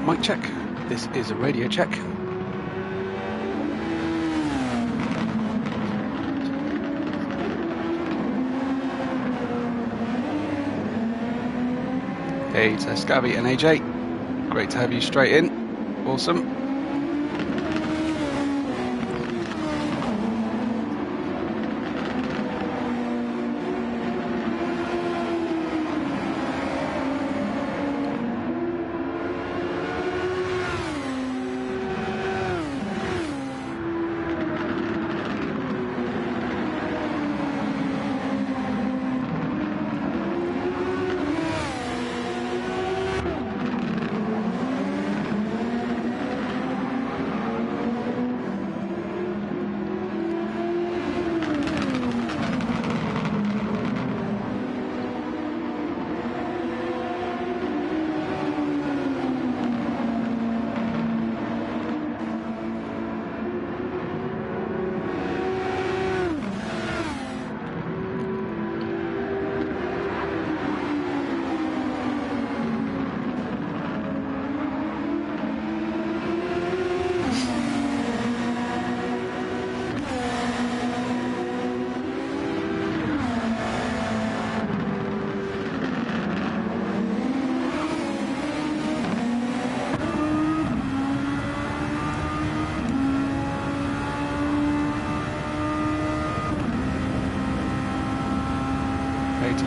Mic check. This is a radio check. Hey, to Scabby and AJ. Great to have you straight in. Awesome.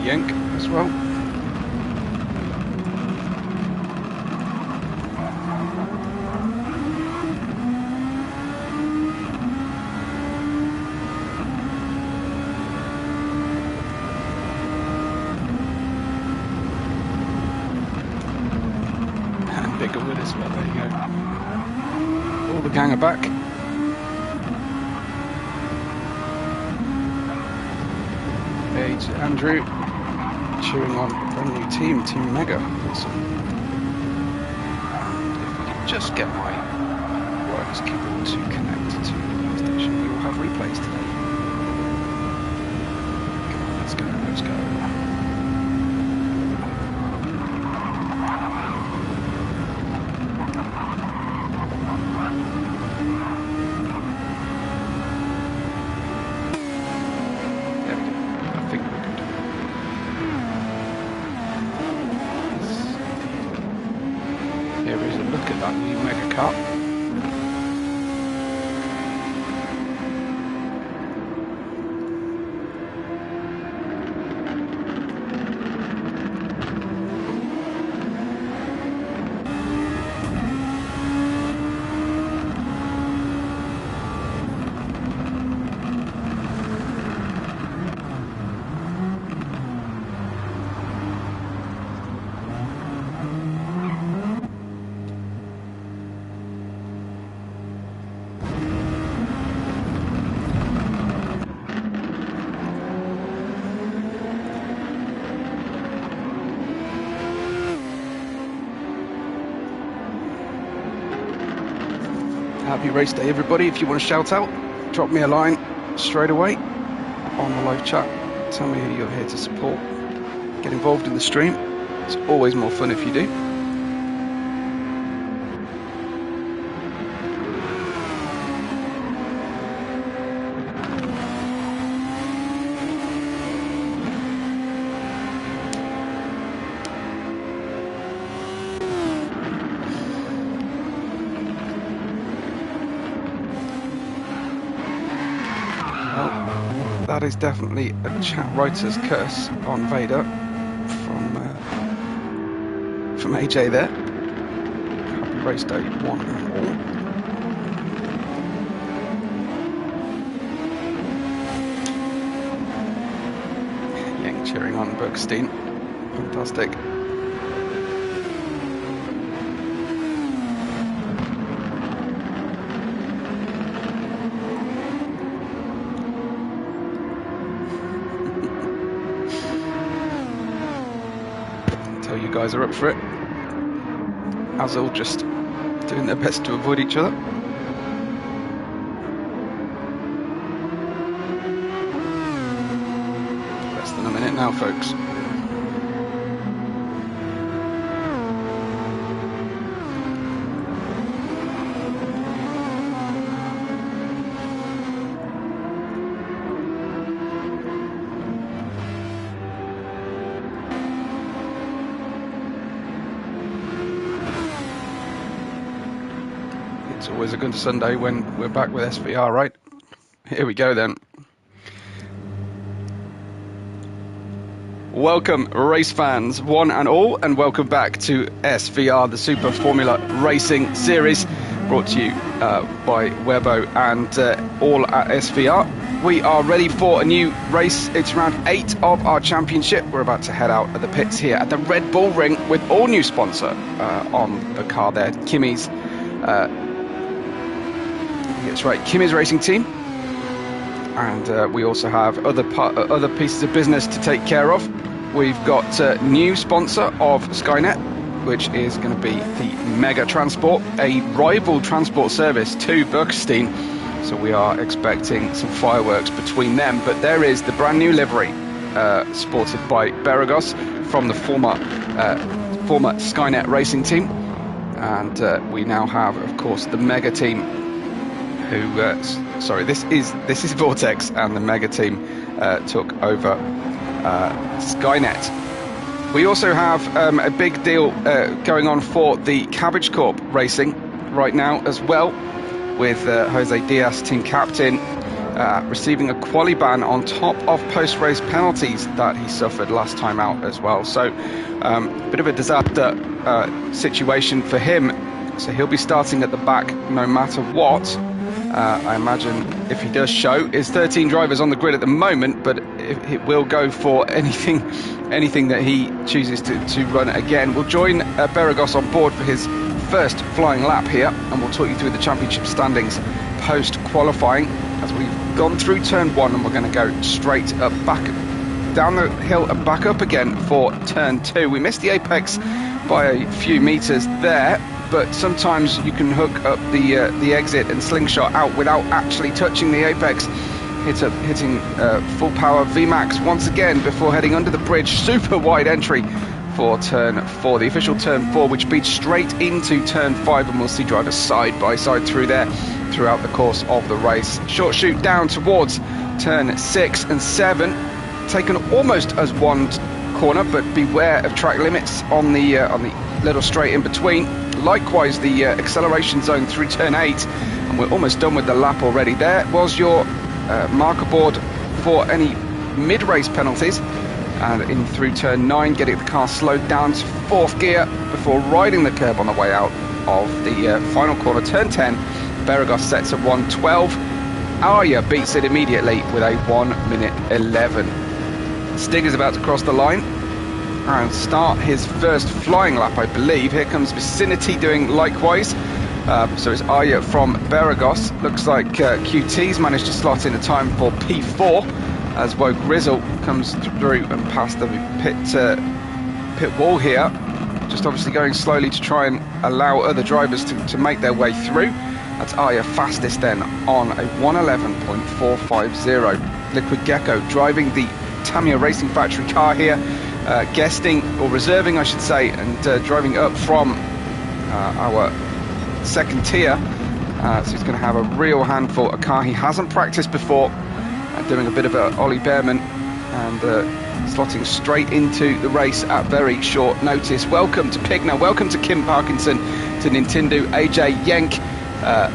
Yank as well. And bigger with as well, there you go. All the gang are back. Hey to Andrew. Cheering on a brand new team, Team Mega. Awesome. And if we can just get my wireless keyboard to connect to the PlayStation, we will have replays today. Come on, let's go, let's go. There we go. I think we're good. Here is a look at that new Mega Car. Happy race day, everybody. If you want to shout out, drop me a line straight away on the live chat. Tell me who you're here to support. Get involved in the stream. It's always more fun if you do. That is definitely a chat writer's curse on Vader from AJ there. Happy race day, one and all. Yang cheering on Bergstein. Fantastic. tell you guys are up for it. As all just doing their best to avoid each other. Less than a minute now, folks. It's always a good Sunday when we're back with SVR, right? Here we go then. Welcome, race fans, one and all, and welcome back to SVR, the Super Formula Racing Series, brought to you by Webbo and all at SVR. We are ready for a new race. It's round 8 of our championship. We're about to head out of the pits here at the Red Bull Ring with all new sponsor on the car there, Kimi's. That's right, Kimi's racing team, and we also have other pieces of business to take care of. We've got a new sponsor of Skynet, which is going to be the Mega Transport, a rival transport service to Burkestein. So we are expecting some fireworks between them. But there is the brand new livery sported by Beragos from the former Skynet racing team, and we now have, of course, the Mega team. Sorry, this is Vortex, and the Mega team took over Skynet. We also have a big deal going on for the Cabbage Corp Racing right now as well, with Jose Diaz, team captain, receiving a quali ban on top of post-race penalties that he suffered last time out as well. So a bit of a disaster situation for him. So he'll be starting at the back no matter what. I imagine if he does show, is 13 drivers on the grid at the moment, but it will go for anything that he chooses to run again. We'll join Beragos on board for his first flying lap here, and we'll talk you through the championship standings post-qualifying as we've gone through turn 1, and we're going to go straight up, back down the hill and back up again for turn 2. We missed the apex by a few meters there, but sometimes you can hook up the exit and slingshot out without actually touching the apex. Hitting full power VMAX once again before heading under the bridge. Super wide entry for turn 4, the official turn 4, which beats straight into turn 5, and we'll see drivers side by side through there throughout the course of the race. Short shoot down towards turn 6 and 7, taken almost as one corner, but beware of track limits on the little straight in between. Likewise, the acceleration zone through turn 8, and we're almost done with the lap already. There was your marker board for any mid-race penalties, and in through turn 9, getting the car slowed down to 4th gear before riding the curb on the way out of the final corner. Turn 10, Beragos sets at 1:12. Arya beats it immediately with a 1:11. Stig is about to cross the line and start his first flying lap, I believe. Here comes Vicinity doing likewise. So it's Arya from Beragos. Looks like QT's managed to slot in a time for P4 as Woe Grizzle comes through and past the pit wall here. Just obviously going slowly to try and allow other drivers to make their way through. That's Arya fastest then on a 1:11.450. Liquid Gecko driving the Tamiya Racing Factory car here, guesting, or reserving I should say, and driving up from our second tier. So he's going to have a real handful, a car he hasn't practiced before, doing a bit of a Ollie Behrman and slotting straight into the race at very short notice. Welcome to Pigna, welcome to Kim Parkinson, to Nintendo, AJ Yenk,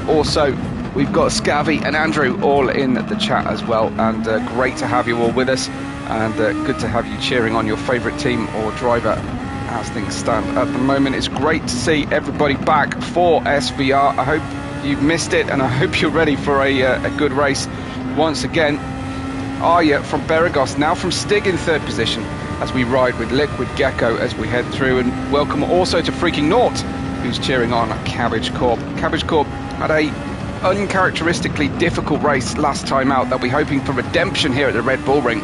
also we've got Scavvy and Andrew all in the chat as well, and great to have you all with us, and good to have you cheering on your favourite team or driver as things stand at the moment. It's great to see everybody back for SVR. I hope you've missed it, and I hope you're ready for a good race once again. Arya from Beragos, now from Stig in 3rd position as we ride with Liquid Gecko as we head through, and welcome also to Freaking Naught, who's cheering on Cabbage Corp. Cabbage Corp had a uncharacteristically difficult race last time out. They'll be hoping for redemption here at the Red Bull Ring,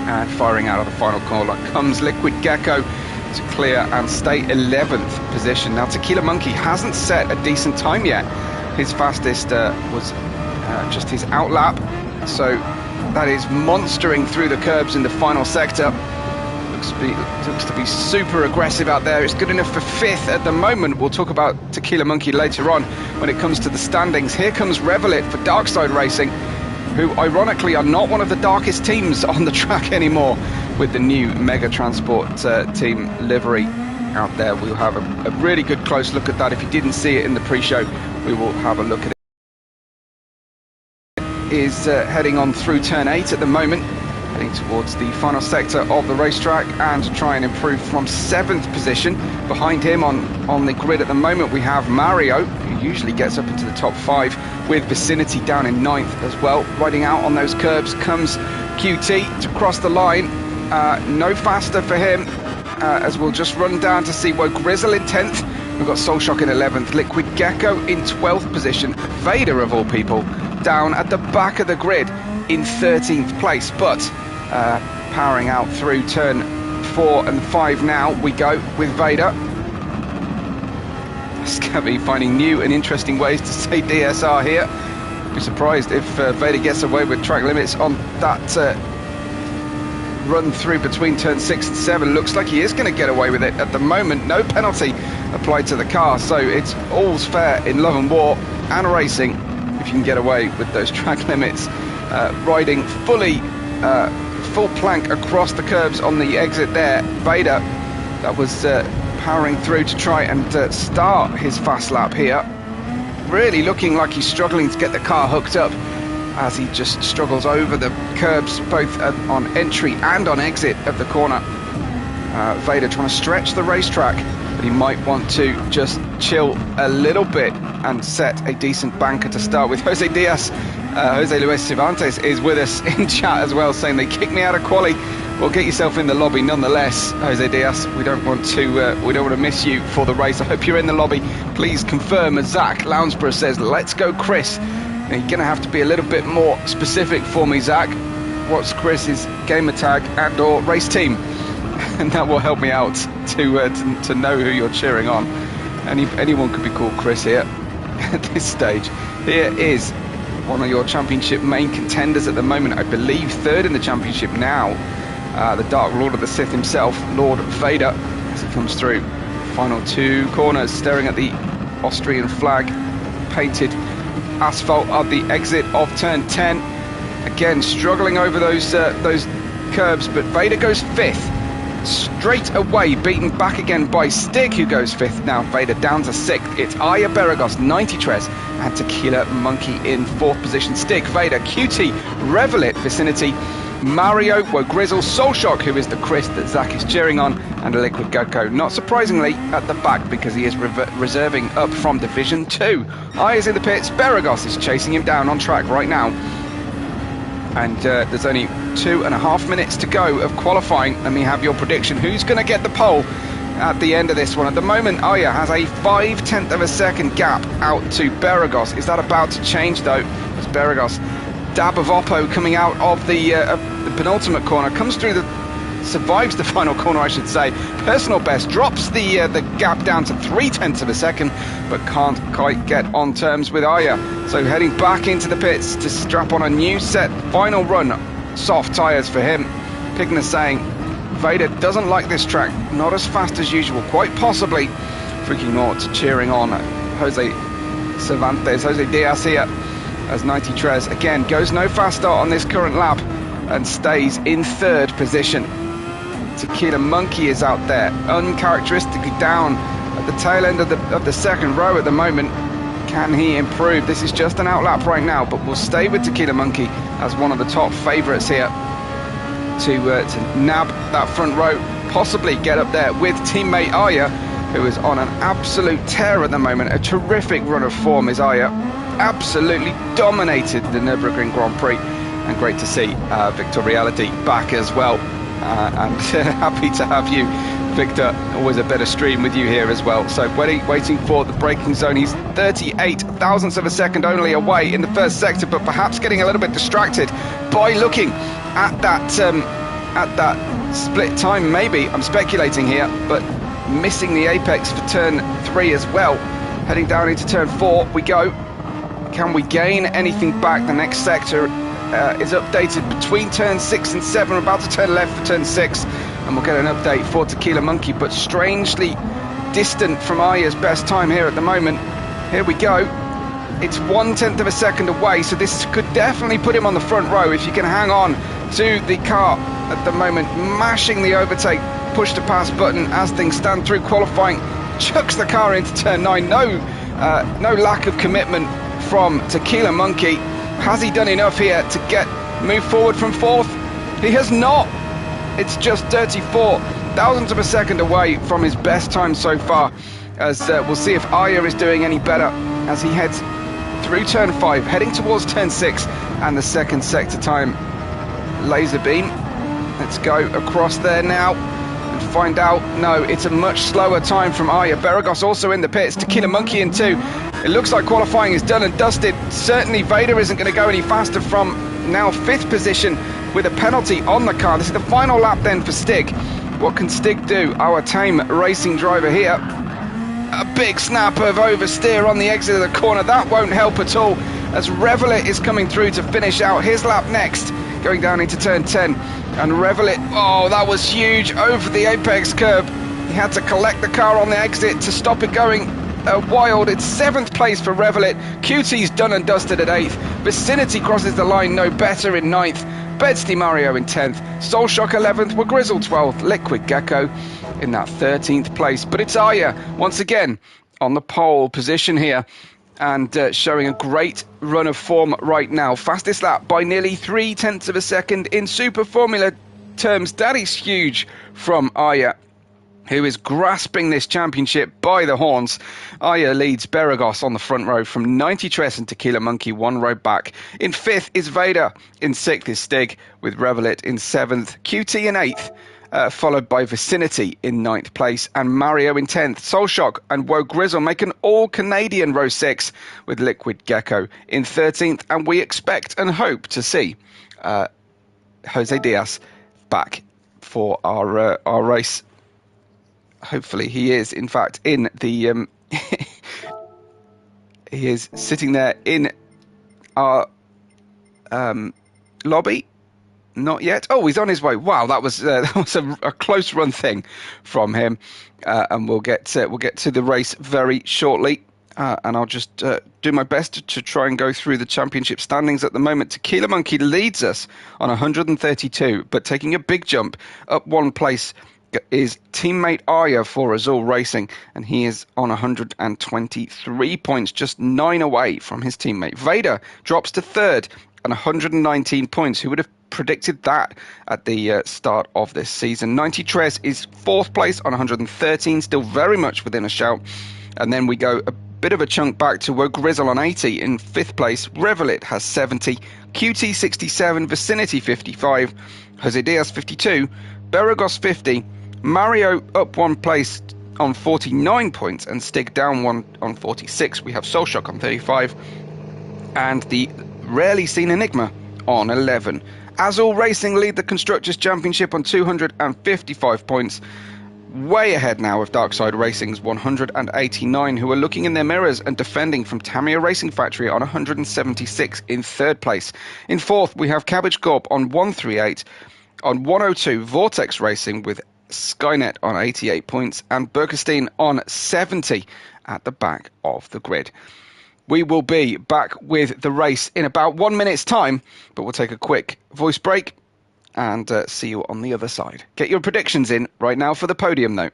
and firing out of the final corner comes Liquid Gecko. to clear and stay 11th position. Now, Tequila Monkey hasn't set a decent time yet. His fastest was just his outlap, so that is monstering through the curbs in the final sector. Looks to be super aggressive out there. It's good enough for 5th at the moment. We'll talk about Tequila Monkey later on when it comes to the standings. Here comes Revelit for Darkside Racing, who ironically are not one of the darkest teams on the track anymore with the new Mega Transport team livery out there. We'll have a really good close look at that. If you didn't see it in the pre-show, we will have a look at it. Is heading on through turn 8 at the moment, heading towards the final sector of the racetrack, and to try and improve from 7th position. Behind him on the grid at the moment we have Mario, who usually gets up into the top 5, with Vicinity down in 9th as well. Riding out on those curbs comes QT to cross the line. No faster for him, as we'll just run down to see Grizzle in 10th. We've got Soulshock in 11th, Liquid Gecko in 12th position, Vader of all people down at the back of the grid in 13th place, but powering out through turn 4 and 5 now we go with Vader. Scabby finding new and interesting ways to say DSR here. Be surprised if Vader gets away with track limits on that run through between turn 6 and 7. Looks like he is going to get away with it at the moment. No penalty applied to the car, so it's all's fair in love and war and racing if you can get away with those track limits. Riding fully full plank across the curbs on the exit there, Vader, that was powering through to try and start his fast lap here. Really looking like he's struggling to get the car hooked up, as he just struggles over the curbs both on entry and on exit of the corner. Vader trying to stretch the racetrack, but he might want to just chill a little bit and set a decent banker to start with. Jose Luis Cervantes is with us in chat as well, saying they kicked me out of quali. Well, get yourself in the lobby nonetheless, Jose Diaz. We don't want to miss you for the race. I hope you're in the lobby. Please confirm, as Zach Lounsborough says, let's go Chris. Now, you're going to have to be a little bit more specific for me, Zach. What's Chris's gamer tag and or race team? And that will help me out to know who you're cheering on. Anyone could be called Chris here at this stage. Here is one of your championship main contenders at the moment, I believe 3rd in the championship now. The Dark Lord of the Sith himself, Lord Vader, as he comes through. Final 2 corners, staring at the Austrian flag painted asphalt at the exit of turn 10. Again, struggling over those curbs, but Vader goes 5th. Straight away, beaten back again by Stig, who goes 5th. Now Vader down to 6th. It's Aya Beragos, 90 Tres, and Tequila Monkey in 4th position. Stig, Vader, QT, Revelit, Vicinity, Mario, Grizzle, Soulshock, who is the Chris that Zach is cheering on, and a Liquid Gecko, not surprisingly, at the back because he is reserving up from Division 2. Aya's in the pits, Beragos is chasing him down on track right now. And there's only 2.5 minutes to go of qualifying. Let me have your prediction. Who's going to get the pole at the end of this one? At the moment, Aya has a 0.5 of a second gap out to Beragos. Is that about to change, though? As Beragos, dab of Oppo coming out of the penultimate corner, comes through survives the final corner, I should say. Personal best, drops the gap down to 0.3 of a second, but can't quite get on terms with Aya. So heading back into the pits to strap on a new set, final run, soft tyres for him. Pigner saying Vader doesn't like this track, not as fast as usual, quite possibly. Freaking Naught cheering on Jose Cervantes, Jose Diaz here, as 90 Tres again goes no faster on this current lap and stays in 3rd position. Tequila Monkey is out there, uncharacteristically down at the tail end of the second row at the moment. Can he improve? This is just an outlap right now, but we'll stay with Tequila Monkey as one of the top favourites here to nab that front row, possibly get up there with teammate Aya, who is on an absolute tear at the moment. A terrific run of form is Aya. Absolutely dominated the Nürburgring Grand Prix, and great to see Victor Reality back as well. And happy to have you, Victor. Always a better stream with you here as well. So waiting for the braking zone. He's 38 thousandths of a second only away in the first sector, but perhaps getting a little bit distracted by looking at that at that split time, maybe. I'm speculating here, but missing the apex for turn 3 as well. Heading down into turn 4 we go. Can we gain anything back? The next sector is updated between turn 6 and 7. We're about to turn left for turn 6, and we'll get an update for Tequila Monkey, but strangely distant from Aya's best time here at the moment. Here we go. It's 1/10 of a second away, so this could definitely put him on the front row if you can hang on to the car at the moment. Mashing the overtake, push to pass button as things stand through qualifying. Chucks the car into turn 9. No lack of commitment from Tequila Monkey. Has he done enough here to move forward from 4th? He has not. It's just 34 thousandths of a second away from his best time so far, as we'll see if Aya is doing any better as he heads through turn 5, heading towards turn 6 and the second sector time. Laser beam. Let's go across there now and find out. No, it's a much slower time from Aya. Beragos also in the pits. Tequila Monkey in 2. It looks like qualifying is done and dusted. Certainly Vader isn't going to go any faster from now 5th position with a penalty on the car. This is the final lap then for Stig. What can Stig do? Our tame racing driver here. A big snap of oversteer on the exit of the corner. That won't help at all, as Revelit is coming through to finish out his lap next, going down into turn 10. And Revelit, oh, that was huge, over the apex curb. He had to collect the car on the exit to stop it going wild. It's 7th place for Revelit. QT's done and dusted at 8th. Vicinity crosses the line no better in 9th. Bedsty Mario in 10th. Soulshock 11th. Were Grizzle 12th. Liquid Gecko in that 13th place. But it's Aya once again on the pole position here, and showing a great run of form right now. Fastest lap by nearly 3/10 of a second in Super Formula terms. That is huge from Aya, who is grasping this championship by the horns. Aya leads Beragos on the front row from 90 Tres and Tequila Monkey 1 row back. In 5th is Vader. In 6th is Stig, with Revelit in 7th. QT in 8th. Followed by Vicinity in 9th place, and Mario in 10th. Soulshock and Woe Grizzle make an all-Canadian row 6, with Liquid Gecko in 13th, and we expect and hope to see Jose Diaz back for our race. Hopefully he is, in fact, in the... he is sitting there in our lobby. Not yet. Oh, he's on his way. Wow, that was a close run thing from him, and we'll get to the race very shortly. And I'll just do my best to try and go through the championship standings at the moment. Tequila Monkey leads us on 132, but taking a big jump up 1 place is teammate Aya for Azul Racing, and he is on 123 points, just 9 away from his teammate. Vader drops to 3rd and 119 points. Who would have predicted that at the start of this season? 90 Tres is 4th place on 113, still very much within a shout. And then we go a bit of a chunk back to Woe Grizzle on 80 in 5th place. Revelit has 70, QT 67, Vicinity 55, Jose Diaz 52, Beragos 50, Mario up 1 place on 49 points, and Stig down 1 on 46. We have Soulshock on 35, and the rarely seen Enigma on 11. Azul Racing lead the Constructors' Championship on 255 points. Way ahead now of Darkside Racing's 189, who are looking in their mirrors and defending from Tamiya Racing Factory on 176 in 3rd place. In 4th, we have Cabbage Corp on 138. On 102, Vortex Racing with Skynet on 88 points, and Berkestein on 70 at the back of the grid. We will be back with the race in about 1 minute's time, but we'll take a quick voice break and see you on the other side. Get your predictions in right now for the podium, though.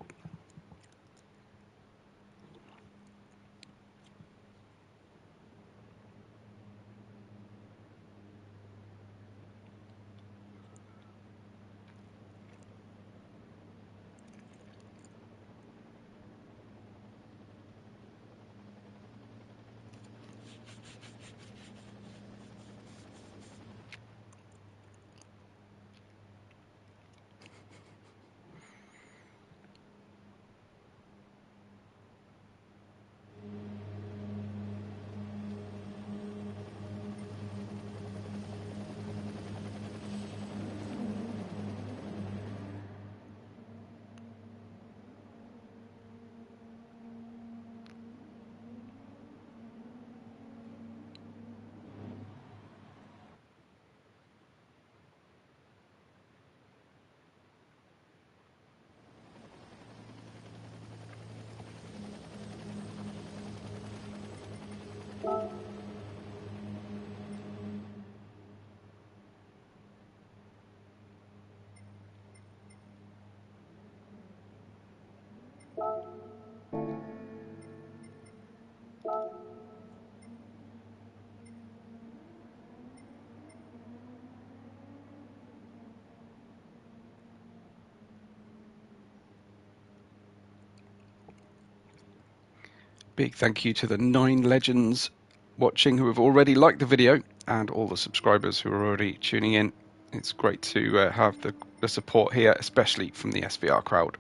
Big thank you to the 9 legends watching who have already liked the video, and all the subscribers who are already tuning in. It's great to have the support here, especially from the SVR crowd.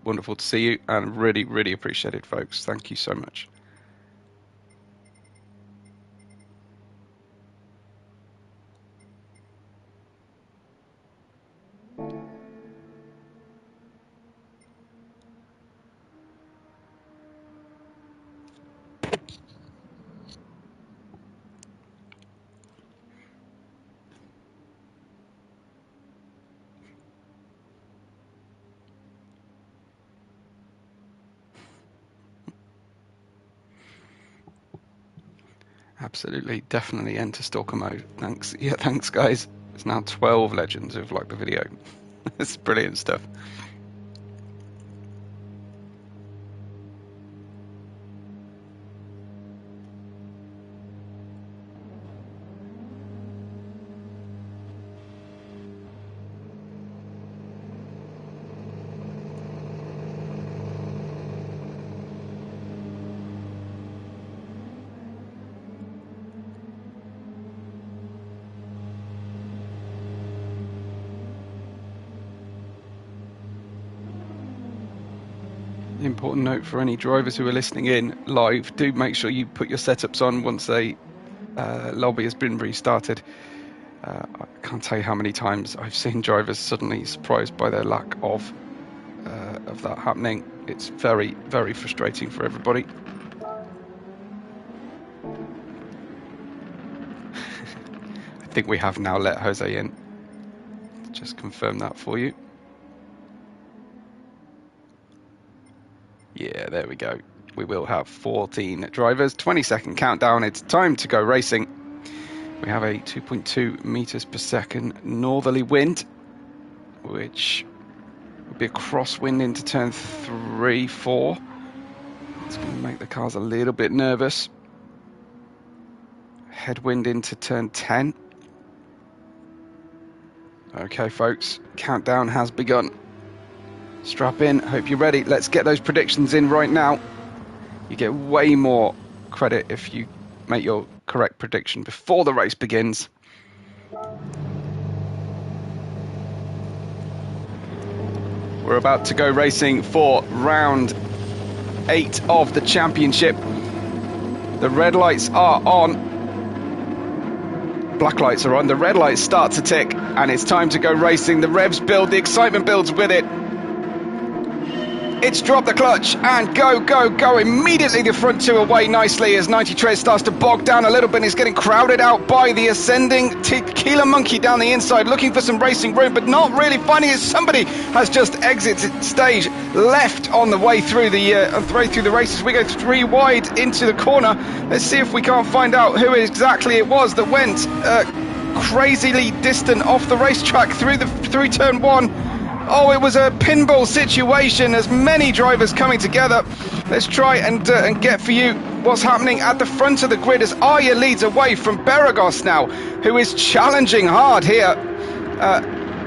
Wonderful to see you, and really, really appreciate it, folks. Thank you so much. Absolutely, definitely enter stalker mode. Thanks. Yeah, thanks, guys. It's now 12 legends who've liked the video. It's brilliant stuff. Important note for any drivers who are listening in live, do make sure you put your setups on once a lobby has been restarted. I can't tell you how many times I've seen drivers suddenly surprised by their lack of that happening. It's very, very frustrating for everybody. I think we have now let Jose in. Just confirm that for you. Yeah, there we go. We will have 14 drivers. 20-second countdown. It's time to go racing. We have a 2.2 meters per second northerly wind, which will be a crosswind into turn 3, 4. It's going to make the cars a little bit nervous. Headwind into turn 10. Okay, folks, countdown has begun. Strap in, hope you're ready. Let's get those predictions in right now. You get way more credit if you make your correct prediction before the race begins. We're about to go racing for round 8 of the championship. The red lights are on. Black lights are on. The red lights start to tick, and it's time to go racing. The revs build, the excitement builds with it. It's drop the clutch and go, go, go. Immediately the front 2 away nicely as 90 Tread starts to bog down a little bit and is getting crowded out by the ascending Tequila Monkey down the inside, looking for some racing room, but not really finding it. Somebody has just exited stage left on the way through the races. We go 3 wide into the corner. Let's see if we can't find out who exactly it was that went crazily distant off the racetrack through turn 1. Oh, it was a pinball situation as many drivers coming together. Let's try and get for you what's happening at the front of the grid as Arya leads away from Beragos now, who is challenging hard here.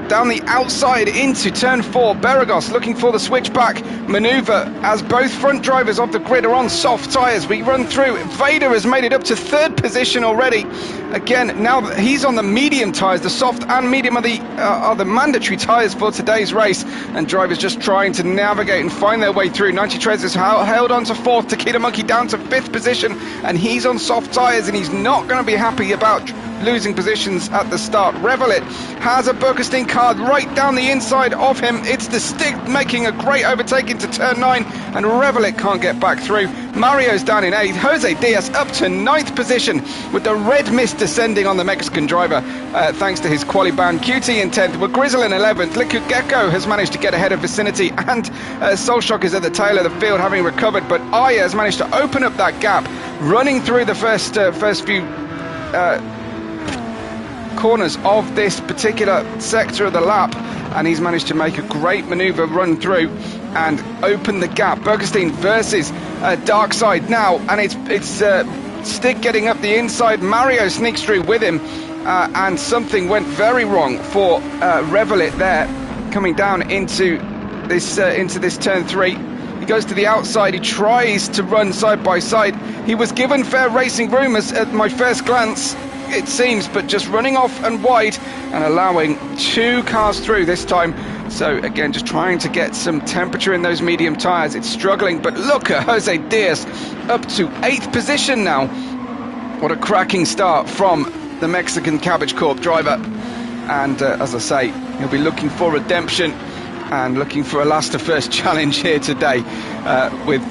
Down the outside into turn 4. Beragos looking for the switchback maneuver as both front drivers of the grid are on soft tyres. We run through. Vader has made it up to 3rd position already. Again, now that he's on the medium tyres, the soft and medium are the mandatory tyres for today's race, and drivers just trying to navigate and find their way through. 90 Treads is held on to 4th. Tequila Monkey down to 5th position, and he's on soft tyres, and he's not going to be happy about losing positions at the start. Revelit has a Burgerstein card right down the inside of him. It's the stick making a great overtake into turn 9, and Revelit can't get back through. Mario's down in 8th. Jose Diaz up to 9th position with the red mist descending on the Mexican driver thanks to his quali ban. QT in 10th. We're Grizzle in 11th. Liquid Gecko has managed to get ahead of Vicinity, and Soulshock is at the tail of the field having recovered, but Aya has managed to open up that gap, running through the first few corners of this particular sector of the lap, and he's managed to make a great maneuver, run through and open the gap. Burgerstein versus Darkside now, and it's Stick getting up the inside. Mario sneaks through with him, and something went very wrong for Revelit there, coming down into this turn 3. He goes to the outside. He tries to run side by side. He was given fair racing room at my first glance, it seems, but just running off and wide and allowing 2 cars through this time. So again, just trying to get some temperature in those medium tyres. It's struggling, but look at Jose Diaz up to 8th position now. What a cracking start from the Mexican Cabbage Corp driver. And as I say, he'll be looking for redemption and looking for a last to first challenge here today with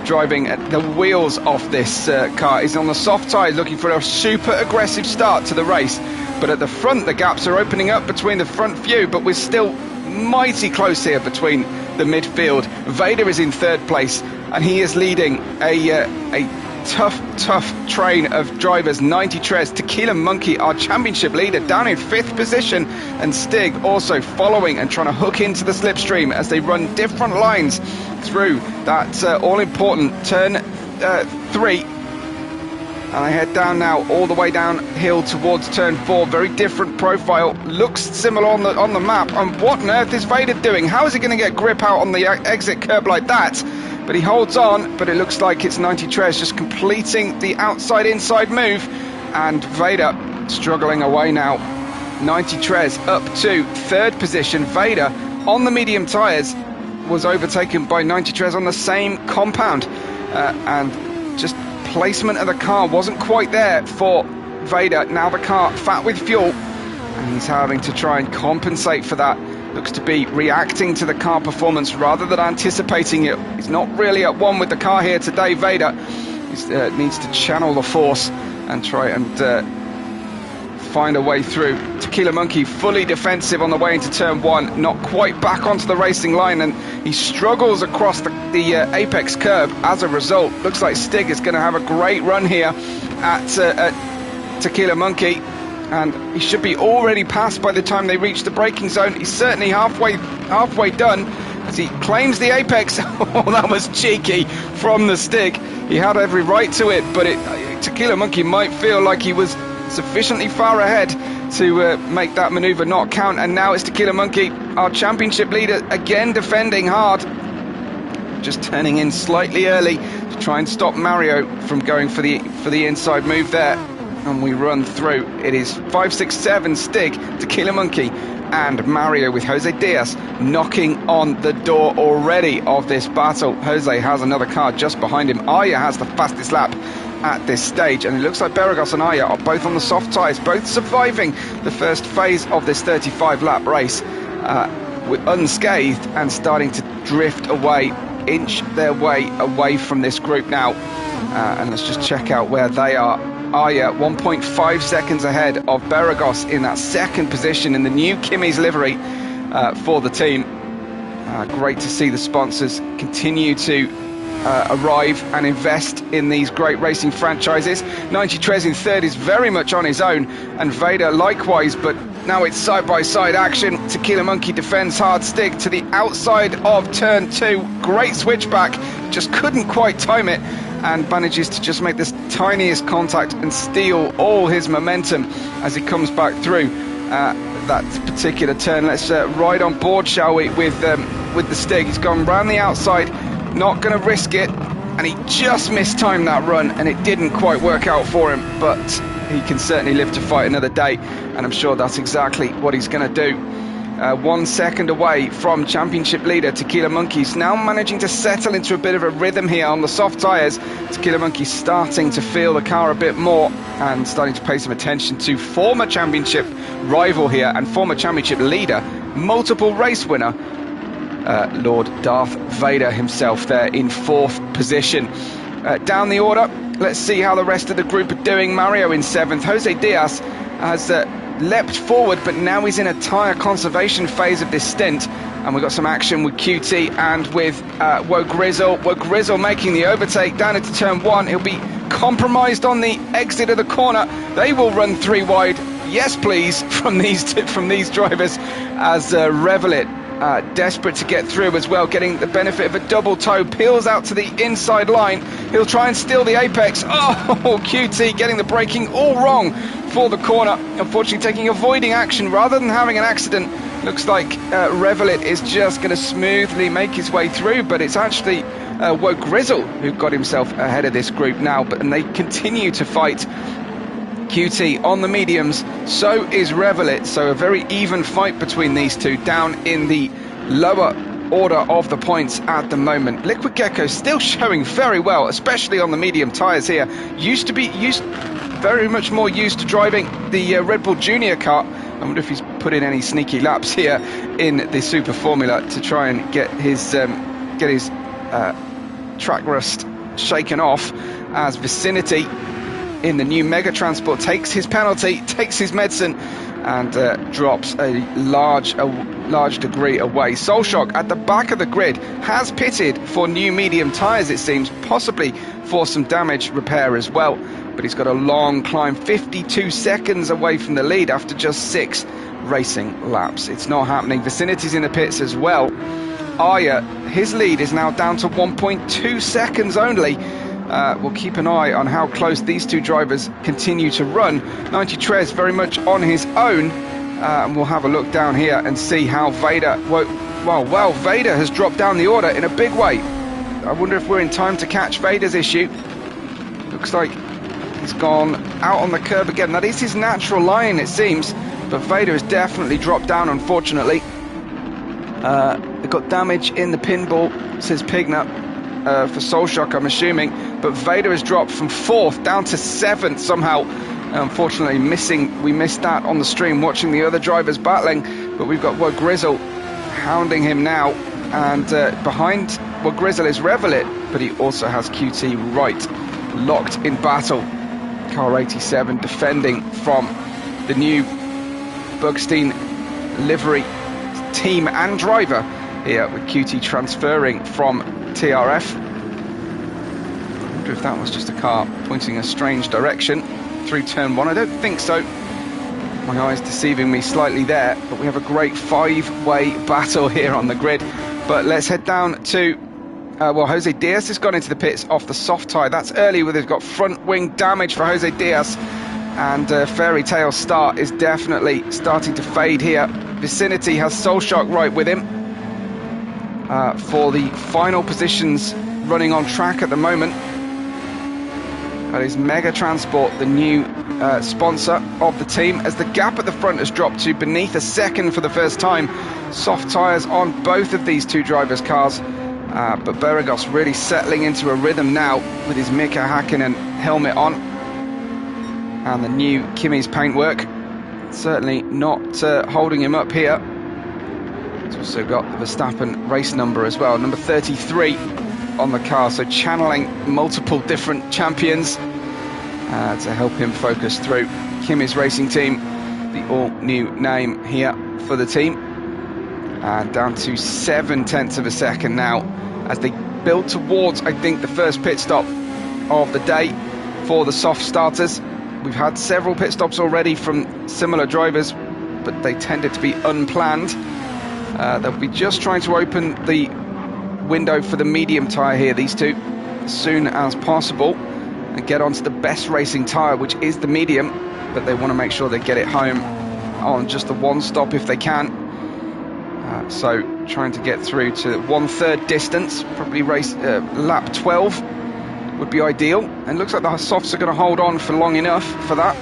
driving the wheels off this car. He's on the soft tyre looking for a super aggressive start to the race, but at the front the gaps are opening up between the front few, but we're still mighty close here between the midfield. Vader is in 3rd place and he is leading a tough train of drivers. 90 Trez, Tequila Monkey, our championship leader, down in 5th position, and Stig also following and trying to hook into the slipstream as they run different lines through that all-important turn 3, and I head down now all the way downhill towards turn 4. Very different profile, looks similar on the map. And what on earth is Vader doing? How is he going to get grip out on the exit curb like that? But he holds on, but it looks like it's 90 Trez just completing the outside-inside move, and Vader struggling away now. 90 Trez up to 3rd position. Vader on the medium tyres was overtaken by 90 Trez on the same compound, and just placement of the car wasn't quite there for Vader. Now the car fat with fuel, and he's having to try and compensate for that. Looks to be reacting to the car performance rather than anticipating it. He's not really at one with the car here today, Vader. He needs to channel the force and try and find a way through. Tequila Monkey fully defensive on the way into turn 1, not quite back onto the racing line, and he struggles across the apex curb as a result. Looks like Stig is going to have a great run here at Tequila Monkey, and he should be already passed by the time they reach the braking zone. He's certainly halfway done as he claims the apex. Oh, that was cheeky from the Stig. He had every right to it, but Tequila Monkey might feel like he was sufficiently far ahead to make that maneuver not count. And now it's Tequila Monkey, our championship leader, again defending hard, just turning in slightly early to try and stop Mario from going for the inside move there. And we run through. It is 5, 6, 7, Stig, Tequila Monkey, and Mario, with Jose Diaz knocking on the door already of this battle. Jose has another car just behind him. Aya has the fastest lap at this stage, and it looks like Beragos and Aya are both on the soft tyres, both surviving the first phase of this 35-lap race unscathed, and starting to drift away, inch their way away from this group now. And let's just check out where they are. Aya 1.5 seconds ahead of Beragos in that 2nd position in the new Kimi's livery for the team. Great to see the sponsors continue to arrive and invest in these great racing franchises. 90 Trez in 3rd is very much on his own, and Vader likewise, but now it's side-by-side action. Tequila Monkey defends hard. Stig to the outside of turn 2. Great switchback, just couldn't quite time it, and manages to just make this tiniest contact and steal all his momentum as he comes back through that particular turn. Let's ride on board, shall we, with the Stig. He's gone round the outside, not going to risk it, and he just mistimed that run, and it didn't quite work out for him, but he can certainly live to fight another day, and I'm sure that's exactly what he's going to do. 1 second away from championship leader Tequila Monkey's now managing to settle into a bit of a rhythm here on the soft tyres. Tequila Monkey starting to feel the car a bit more and starting to pay some attention to former championship rival here and former championship leader, multiple race winner, Lord Darth Vader himself there in 4th position. Down the order, let's see how the rest of the group are doing. Mario in 7th. Jose Diaz has leapt forward, but now he's in a tyre conservation phase of this stint, and we've got some action with QT and with Wogrizzle. Wogrizzle making the overtake down into turn 1. He'll be compromised on the exit of the corner. They will run 3 wide, yes please, from these drivers, as Revelit desperate to get through as well, getting the benefit of a double toe, peels out to the inside line. He'll try and steal the apex. Oh, QT getting the braking all wrong for the corner. Unfortunately avoiding action rather than having an accident. Looks like Revelit is just going to smoothly make his way through, but it's actually Woke Grizzle who got himself ahead of this group now, and they continue to fight QT on the mediums. So is Revelit, so a very even fight between these two down in the lower order of the points at the moment. Liquid Gecko still showing very well, especially on the medium tyres here. Very much more used to driving the Red Bull Junior car. I wonder if he's put in any sneaky laps here in the Super Formula to try and get his track rust shaken off, as Vicinity in the new Mega Transport takes his penalty, takes his medicine, and drops a large degree away. Soulshock at the back of the grid has pitted for new medium tyres, it seems, possibly for some damage repair as well. But he's got a long climb, 52 seconds away from the lead after just 6 racing laps. It's not happening. Vicinity's in the pits as well. Arya, his lead is now down to 1.2 seconds only. We'll keep an eye on how close these two drivers continue to run. 90 Trez very much on his own. And we'll have a look down here and see how Vader... Well, Vader has dropped down the order in a big way. I wonder if we're in time to catch Vader's issue. Looks like he's gone out on the curb again. That is his natural line, it seems. But Vader has definitely dropped down, unfortunately. They got damage in the pinball, says Pignut, for Soulshock, I'm assuming. But Vader has dropped from 4th down to 7th somehow. Unfortunately, we missed that on the stream, watching the other drivers battling. But we've got Woke Grizzle hounding him now. And behind Woke Grizzle is Revelit, but he also has QT right locked in battle. Car 87 defending from the new Bugstein livery team and driver here, with QT transferring from TRF. I wonder if that was just a car pointing a strange direction through turn 1. I don't think so. My eye's deceiving me slightly there, but we have a great 5-way battle here on the grid. But let's head down to Jose Diaz has gone into the pits off the soft tyre. That's early, where they've got front wing damage for Jose Diaz. And Fairy Tale start is definitely starting to fade here. Vicinity has Soulshock right with him for the final positions running on track at the moment. That is Mega Transport, the new sponsor of the team, as the gap at the front has dropped to beneath a second for the first time. Soft tyres on both of these two drivers' cars. But Beragos really settling into a rhythm now with his Mika Hakkinen helmet on. And the new Kimi's paintwork certainly not holding him up here. It's also got the Verstappen race number as well, number 33 on the car, so channeling multiple different champions to help him focus through. Kimi's Racing Team, the all-new name here for the team. And down to 0.7 of a second now as they build towards, I think, the first pit stop of the day for the soft starters. We've had several pit stops already from similar drivers, but they tended to be unplanned. They'll be just trying to open the window for the medium tyre here, these two, as soon as possible, and get onto the best racing tyre, which is the medium, but they want to make sure they get it home on just the one stop if they can. So trying to get through to 1/3 distance, probably race lap 12 would be ideal, and looks like the softs are going to hold on for long enough for that.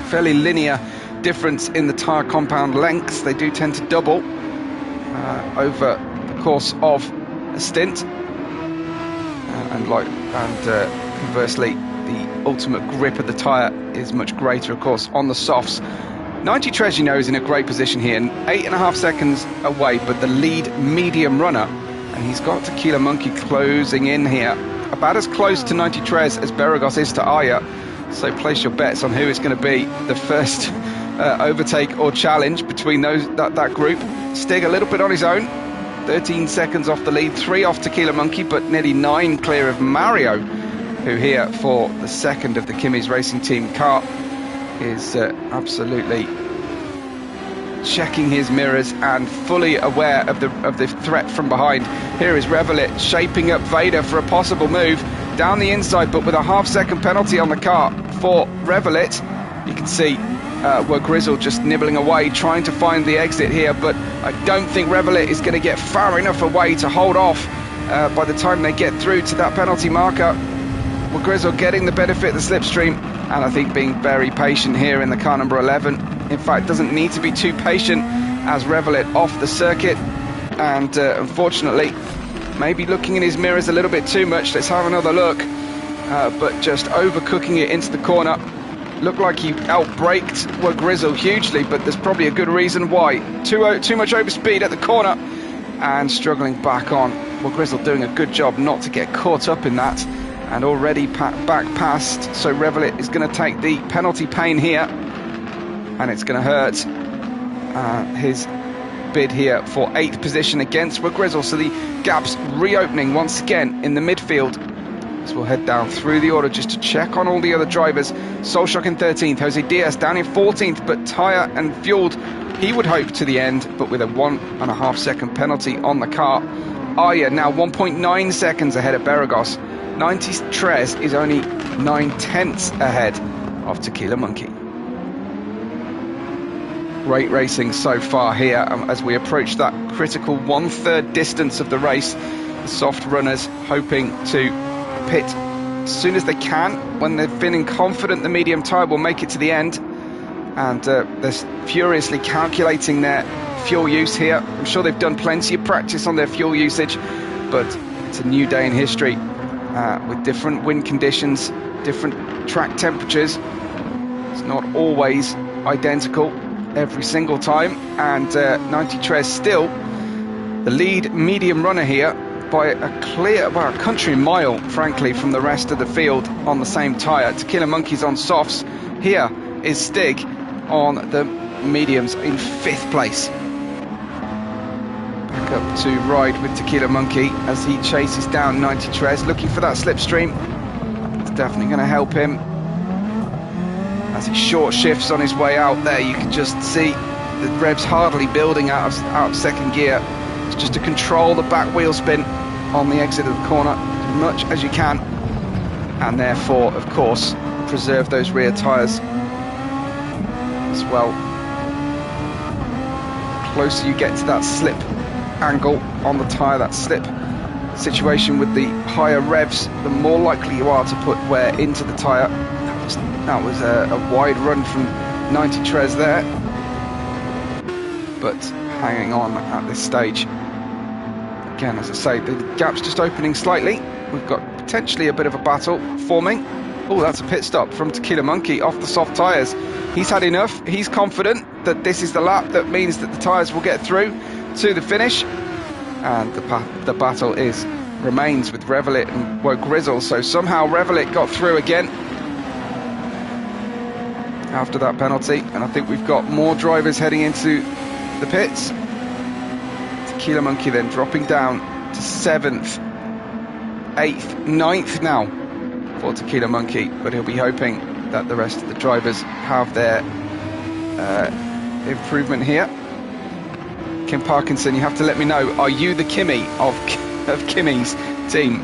Fairly linear difference in the tyre compound lengths. They do tend to double over the course of a stint, and conversely, the ultimate grip of the tyre is much greater, of course, on the softs. 90 Trez, is in a great position here, 8.5 seconds away, but the lead medium runner, and he's got Tequila Monkey closing in here, about as close to 90 Trez as Beragos is to Arya. So place your bets on who is going to be the first overtake or challenge between that group. Stig a little bit on his own, 13 seconds off the lead, 3 off Tequila Monkey, but nearly 9 clear of Mario, who here for the second of the Kimi's Racing Team car is absolutely checking his mirrors and fully aware of the threat from behind. Here is Revelit shaping up Vader for a possible move down the inside, but with a 0.5 second penalty on the car for Revelit. You can see were Grizzle just nibbling away, trying to find the exit here, but I don't think Reveille is going to get far enough away to hold off by the time they get through to that penalty marker. Well, Grizzle getting the benefit of the slipstream, and I think being very patient here in the car number 11. In fact, doesn't need to be too patient as Reveille off the circuit, and unfortunately, maybe looking in his mirrors a little bit too much. Let's have another look, but just overcooking it into the corner. Looked like he outbraked Grizzle hugely, but there's probably a good reason why. Too much overspeed at the corner and struggling back on. Grizzle doing a good job not to get caught up in that, and already back past. So Reveille is going to take the penalty pain here, and it's going to hurt his bid here for 8th position against Grizzle. So the gap's reopening once again in the midfield. So we'll head down through the order just to check on all the other drivers. Solshock in 13th, Jose Diaz down in 14th, but tyre and fueled, he would hope, to the end, but with a 1.5 second penalty on the car. Arya now 1.9 seconds ahead of Beragos. 90 Trez is only 9/10 ahead of Tequila Monkey. Great racing so far here as we approach that critical 1/3 distance of the race. The soft runners hoping to pit as soon as they can, when they're feeling confident the medium tyre will make it to the end, and they're furiously calculating their fuel use here. I'm sure they've done plenty of practice on their fuel usage, but it's a new day in history with different wind conditions, different track temperatures. It's not always identical every single time, and 90 Trez still the lead medium runner here by a clear, well, a country mile, frankly, from the rest of the field on the same tyre. Tequila Monkey's on softs. Here is Stig on the mediums in 5th place. Back up to ride with Tequila Monkey as he chases down 90 Trez, looking for that slipstream. It's definitely going to help him as he short shifts on his way out there. You can just see the revs hardly building out of second gear. It's just to control the back wheel spin on the exit of the corner as much as you can, and therefore, of course, preserve those rear tyres as well. The closer you get to that slip angle on the tyre, that slip situation with the higher revs, the more likely you are to put wear into the tyre. That was a wide run from 90 Trez there, but hanging on at this stage. Again, as I say, the gap's just opening slightly. We've got potentially a bit of a battle forming. Oh, that's a pit stop from Tequila Monkey off the soft tyres. He's had enough. He's confident that this is the lap that means that the tyres will get through to the finish. And the battle remains with Reveille and Grizzle. So somehow Reveille got through again after that penalty. And I think we've got more drivers heading into the pits. Tequila Monkey then dropping down to 7th, 8th, 9th now for Tequila Monkey, but he'll be hoping that the rest of the drivers have their improvement here. Kim Parkinson, you have to let me know, are you the Kimmy of Kimmy's team?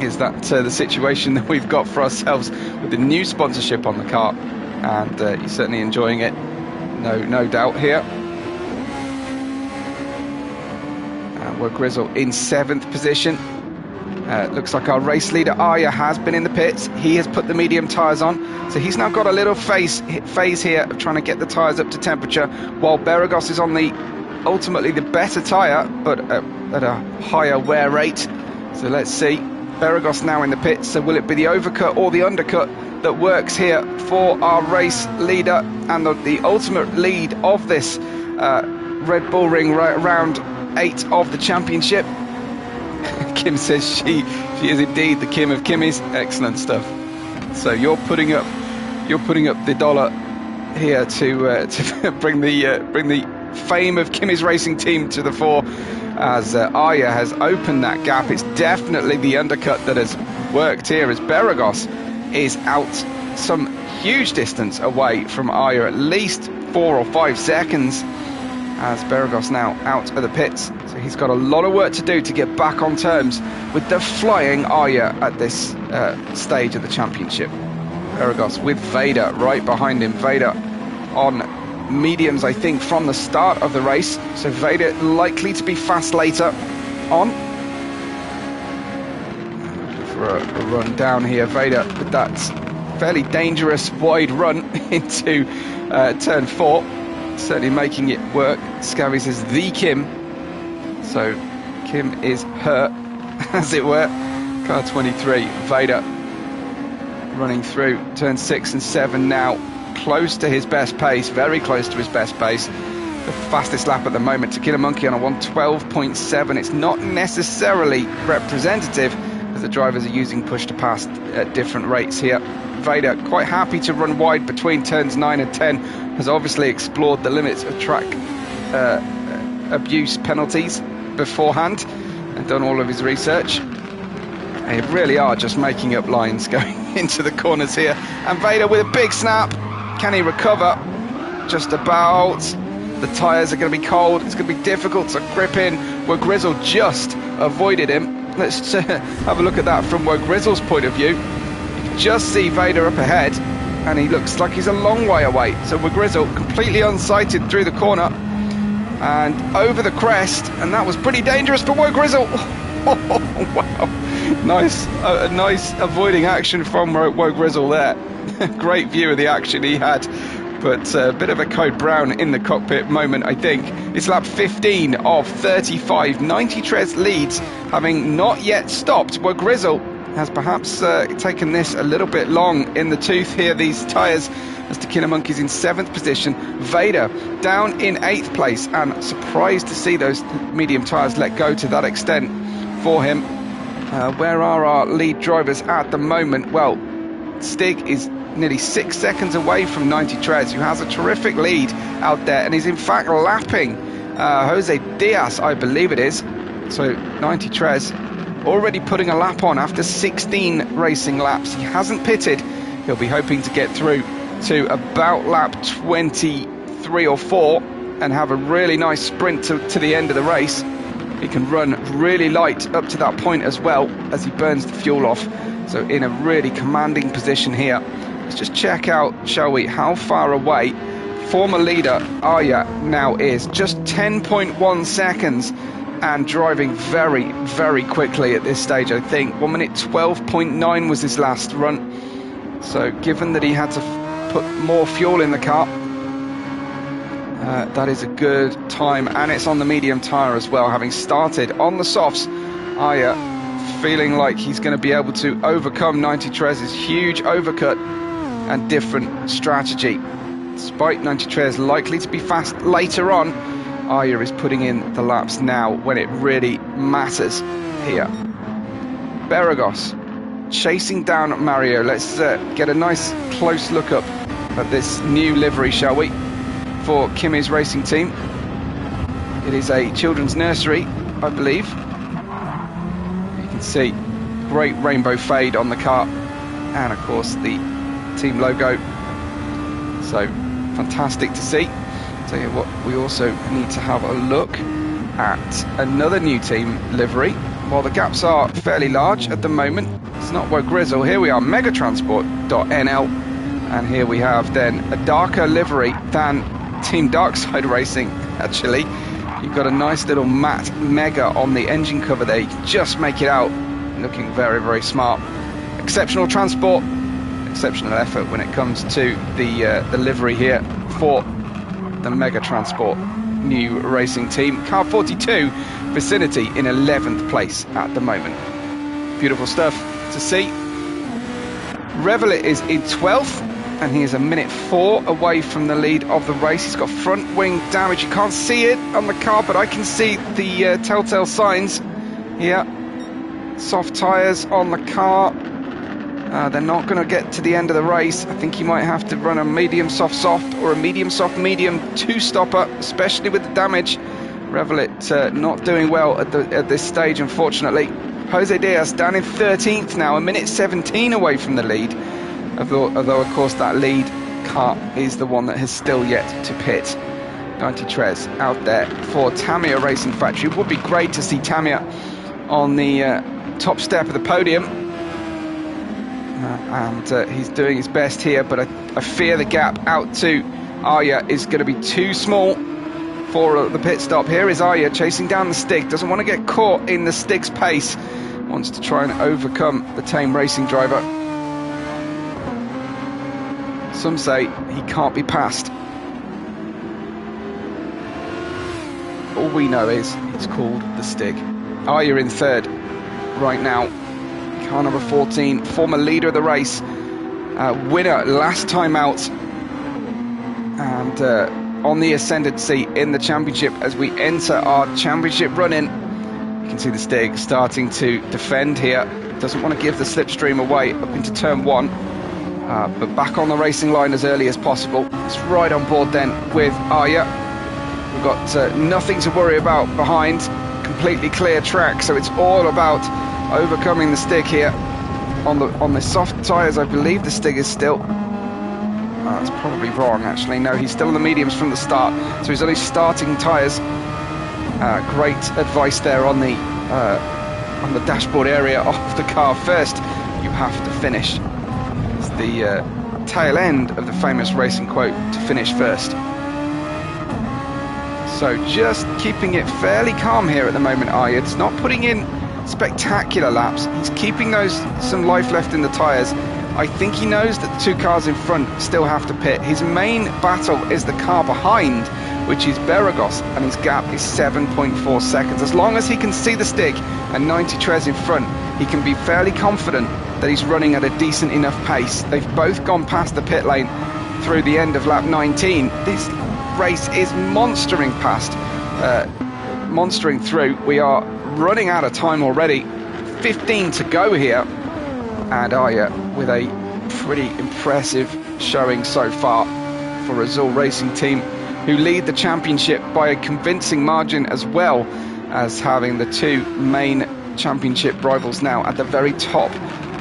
Is that the situation that we've got for ourselves with the new sponsorship on the car? And you're certainly enjoying it, no doubt here. Grizzle in 7th position. Looks like our race leader Arya has been in the pits. He has put the medium tyres on, so he's now got a little phase here of trying to get the tyres up to temperature, while Beragos is on ultimately the better tyre, but at a higher wear rate. So let's see. Beragos now in the pits, so will it be the overcut or the undercut that works here for our race leader and the ultimate lead of this Red Bull Ring round 8 of the championship? Kim says she is indeed the Kim of Kimmies. Excellent stuff. So you're putting up the dollar here to bring the fame of Kimmy's racing team to the fore, as Arya has opened that gap. It's definitely the undercut that has worked here, as Beragos is out some huge distance away from Arya, at least 4 or 5 seconds, as Beragos now out of the pits. So he's got a lot of work to do to get back on terms with the flying Arya at this stage of the championship. Beragos with Vader right behind him. Vader on mediums, I think, from the start of the race. So Vader likely to be fast later on. For a run down here, Vader with that fairly dangerous wide run into turn 4. Certainly making it work. Scabby says the Kim. So Kim is her, as it were. Car 23, Vader running through turn 6 and 7 now. Close to his best pace, very close to his best pace. The fastest lap at the moment, Tequila Monkey on a 1:12.7. It's not necessarily representative, as the drivers are using push to pass at different rates here. Vader quite happy to run wide between turns 9 and 10, has obviously explored the limits of track abuse penalties beforehand and done all of his research. They really are just making up lines going into the corners here. And Vader with a big snap. Can he recover? Just about. The tyres are going to be cold. It's going to be difficult to grip in. Where Grizzle just avoided him. Let's have a look at that from Where Grizzle's point of view. You can just see Vader up ahead, and he looks like he's a long way away. So Where Grizzle completely unsighted through the corner and over the crest, and that was pretty dangerous for Where Grizzle. Oh, wow. Nice avoiding action from Where Grizzle there. Great view of the action he had, but a bit of a Code Brown in the cockpit moment, I think. It's lap 15 of 35. 90 Trez leads, having not yet stopped. Where Grizzle has perhaps taken this a little bit long in the tooth here, these tyres, as Tequila Monkey's in 7th position. Vader down in 8th place, and surprised to see those medium tyres let go to that extent for him. Where are our lead drivers at the moment? Well, Stig is nearly 6 seconds away from 90 Trez, who has a terrific lead out there, and is in fact lapping Jose Diaz, I believe it is. So 90 Trez already putting a lap on after 16 racing laps. He hasn't pitted. He'll be hoping to get through to about lap 23 or 4 and have a really nice sprint to the end of the race. He can run really light up to that point as well as he burns the fuel off. So in a really commanding position here. Let's just check out, shall we, how far away former leader Arya now is. Just 10.1 seconds and driving very, very quickly at this stage, I think. 1 minute 12.9 was his last run. So given that he had to put more fuel in the car, that is a good time, and it's on the medium tyre as well, having started on the softs. Arya feeling like he's going to be able to overcome 90 Trez's huge overcut and different strategy. Despite 90 Trez likely to be fast later on, Arya is putting in the laps now when it really matters here. Beragos chasing down Mario. Let's get a nice close look up at this new livery, shall we, for Kimi's racing team. It is a children's nursery, I believe. You can see great rainbow fade on the car, and of course the team logo. So fantastic to see. Tell you what, we also need to have a look at another new team livery. While the gaps are fairly large at the moment, it's not Where Grizzle. Here we are, megatransport.nl, and here we have then a darker livery than Team Darkside Racing. Actually, you've got a nice little matte Mega on the engine cover there. You can just make it out, looking very, very smart. Exceptional transport, exceptional effort when it comes to the livery here for the Mega Transport new racing team. Car 42 vicinity in 11th place at the moment. Beautiful stuff to see. Reveille is in 12th, and he is 1 minute 4 away from the lead of the race. He's got front wing damage. You can't see it on the car, but I can see the telltale signs here. Soft tyres on the car. They're not going to get to the end of the race. I think he might have to run a medium soft soft or a medium soft medium two-stopper, especially with the damage. Reveille not doing well at this stage, unfortunately. Jose Diaz down in 13th now, 1 minute 17 away from the lead. Although of course that lead car is the one that has still yet to pit. 90 Trez out there for Tamiya Racing Factory. It would be great to see Tamiya on the top step of the podium. And he's doing his best here, but I fear the gap out to Arya is going to be too small for the pit stop. Here is Arya chasing down the stick, doesn't want to get caught in the stick's pace, wants to try and overcome the tame racing driver. Some say he can't be passed. All we know is it's called the Stig. Arya in third right now. Car number 14, former leader of the race, winner last time out, and on the ascendancy in the championship as we enter our championship run-in. You can see the Stig starting to defend here. Doesn't want to give the slipstream away up into turn 1, but back on the racing line as early as possible. It's right on board then with Arya. We've got nothing to worry about behind, completely clear track, so it's all about overcoming the Stig here. On the soft tyres, I believe the Stig is still... that's probably wrong, actually. No, he's still on the mediums from the start, so he's only starting tyres. Great advice there on the dashboard area of the car. First, you have to finish. It's the tail end of the famous racing quote, to finish first. So just keeping it fairly calm here at the moment, Arya. It's not putting in spectacular laps. He's keeping some life left in the tyres. I think he knows that the two cars in front still have to pit. His main battle is the car behind, which is Beragos, and his gap is 7.4 seconds. As long as he can see the Stig and 90 Tres in front, he can be fairly confident that he's running at a decent enough pace. They've both gone past the pit lane through the end of lap 19. This race is monstering through. We are running out of time already. 15 to go here, and Arya with a pretty impressive showing so far for Azul Racing Team, who lead the championship by a convincing margin, as well as having the two main championship rivals now at the very top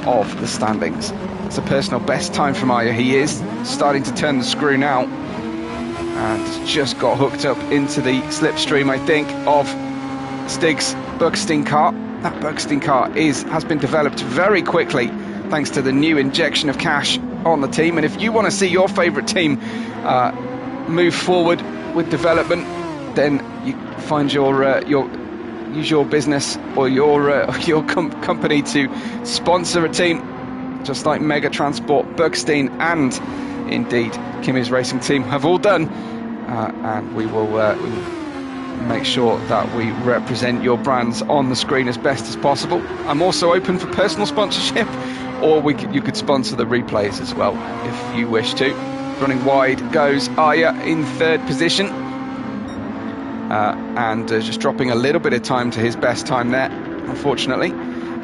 of the standings. It's a personal best time from Arya. He is starting to turn the screw now, and just got hooked up into the slipstream, I think, of Stig's Buckstein car. That Buckstein car has been developed very quickly thanks to the new injection of cash on the team. And if you want to see your favourite team move forward with development, then you find use your business or your company to sponsor a team, just like Mega Transport, Buckstein, and indeed Kimmy's Racing Team have all done. And we will make sure that we represent your brands on the screen as best as possible. I'm also open for personal sponsorship, or you could sponsor the replays as well if you wish to. Running wide goes Arya in third position, and just dropping a little bit of time to his best time there, unfortunately.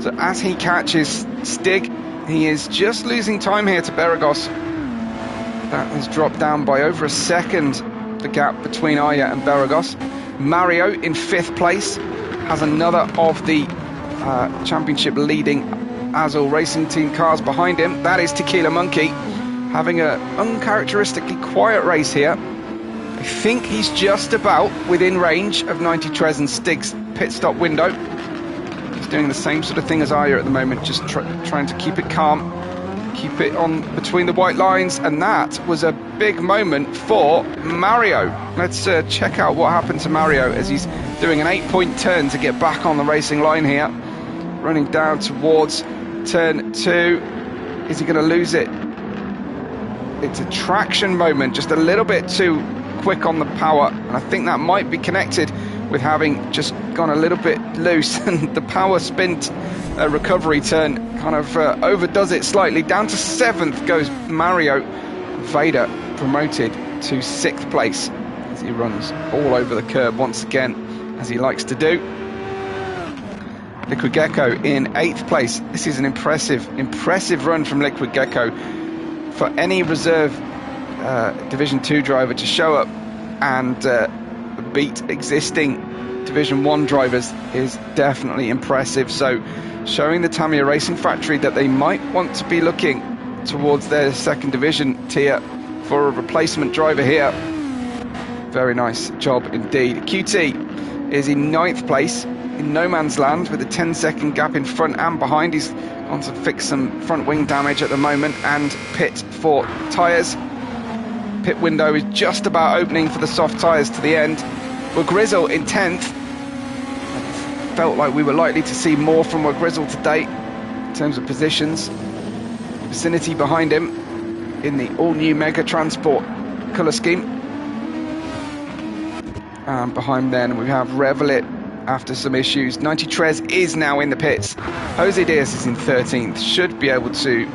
So as he catches Stig, he is just losing time here to Beragos. That has dropped down by over a second, the gap between Arya and Beragos. Mario in 5th place has another of the championship leading Azul Racing Team cars behind him. That is Tequila Monkey, having an uncharacteristically quiet race here. I think he's just about within range of 90 Tres and Stig's pit stop window. He's doing the same sort of thing as Arya at the moment, just trying to keep it calm, keep it on between the white lines, and that was a big moment for Mario. Let's check out what happened to Mario as he's doing an 8-point turn to get back on the racing line here, running down towards turn 2. Is he going to lose it? It's a traction moment, just a little bit too quick on the power, and I think that might be connected with having just gone a little bit loose, and the power spin recovery turn kind of overdoes it slightly. Down to 7th goes Mario. Vader promoted to 6th place as he runs all over the curb once again, as he likes to do. Liquid Gecko in 8th place. This is an impressive run from Liquid Gecko. For any reserve Division 2 driver to show up and beat existing Division 1 drivers is definitely impressive. So showing the Tamiya Racing Factory that they might want to be looking towards their 2nd division tier for a replacement driver here. Very nice job indeed. QT is in 9th place in no man's land with a 10-second gap in front and behind. He's on to fix some front wing damage at the moment and pit for tyres. pit window is just about opening for the soft tyres to the end. We're Grizzle in 10th. Felt like we were likely to see more from We're Grizzle today in terms of positions. Vicinity behind him in the all-new Mega Transport colour scheme. And behind then we have Revelit after some issues. 90 Trez is now in the pits. Jose Diaz is in 13th. Should be able to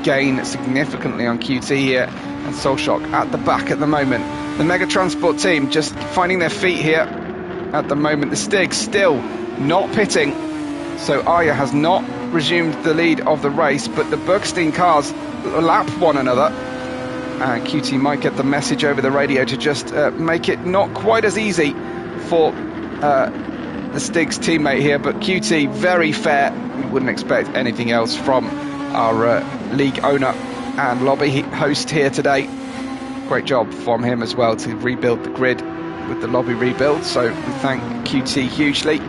gain significantly on QT here. And Solshock at the back at the moment. The Mega Transport team just finding their feet here at the moment. The Stig still not pitting. So Arya has not resumed the lead of the race, but the Bergstein cars lap one another. And QT might get the message over the radio to just make it not quite as easy for the Stig's teammate here, but QT very fair. We wouldn't expect anything else from our league owner and lobby host here today. Great job from him as well to rebuild the grid with the lobby rebuild, so we thank QT hugely.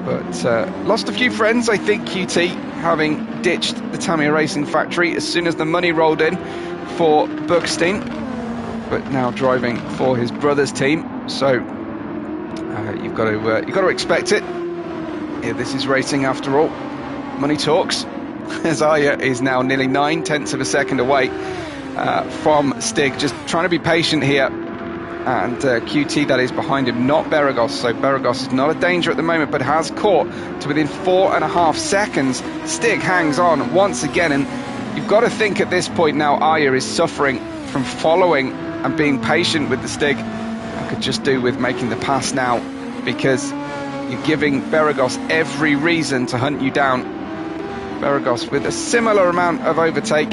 But lost a few friends, I think, QT, having ditched the Tamiya Racing factory as soon as the money rolled in for Bergstein, but now driving for his brother's team. So you've got to expect it. Yeah, this is racing after all. Money talks. As Arya is now nearly 9/10 of a second away from Stig, just trying to be patient here. And QT, that is behind him, not Beragos. So Beragos is not a danger at the moment, but has caught to within 4.5 seconds. Stig hangs on once again, and you've got to think at this point now Arya is suffering from following and being patient with the Stig. I could just do with making the pass now, because you're giving Beragos every reason to hunt you down. Beragos with a similar amount of overtake,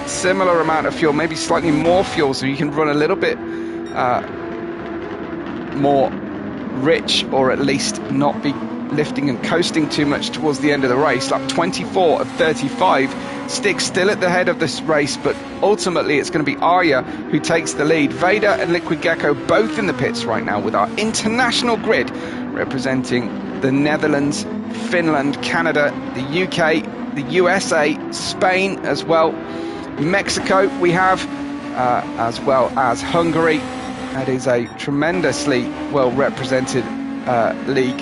similar amount of fuel, maybe slightly more fuel, so you can run a little bit more rich, or at least not be lifting and coasting too much towards the end of the race. Lap 24 of 35. Stig still at the head of this race, but ultimately it's going to be Arya who takes the lead. Vader and Liquid Gecko both in the pits right now with our international grid representing the Netherlands, Finland, Canada, the UK, the USA, Spain as well, Mexico we have, as well as Hungary. That is a tremendously well represented league,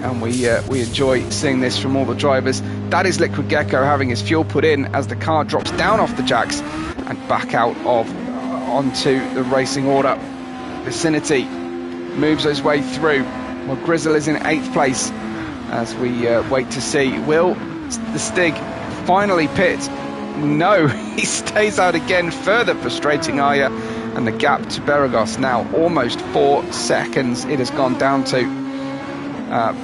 and we enjoy seeing this from all the drivers. That is Liquid Gecko having his fuel put in as the car drops down off the jacks and back out of onto the racing order vicinity. Moves his way through. Well, Grizzle is in 8th place as we wait to see, will the Stig finally pit? No, he stays out again, further frustrating Arya, and the gap to Beragos now almost 4 seconds it has gone down to.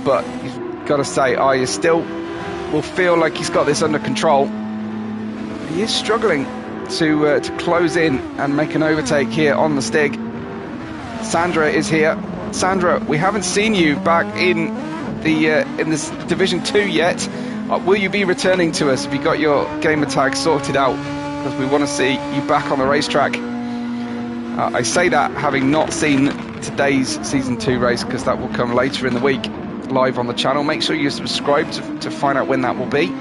But you've got to say, Arya still will feel like he's got this under control. He is struggling to close in and make an overtake here on the Stig. Sandra is here. Sandra, we haven't seen you back in this Division 2 yet. Will you be returning to us? Have you got your gamer tag sorted out? Because we want to see you back on the racetrack. I say that having not seen today's Season 2 race, because that will come later in the week live on the channel. Make sure you subscribe to find out when that will be.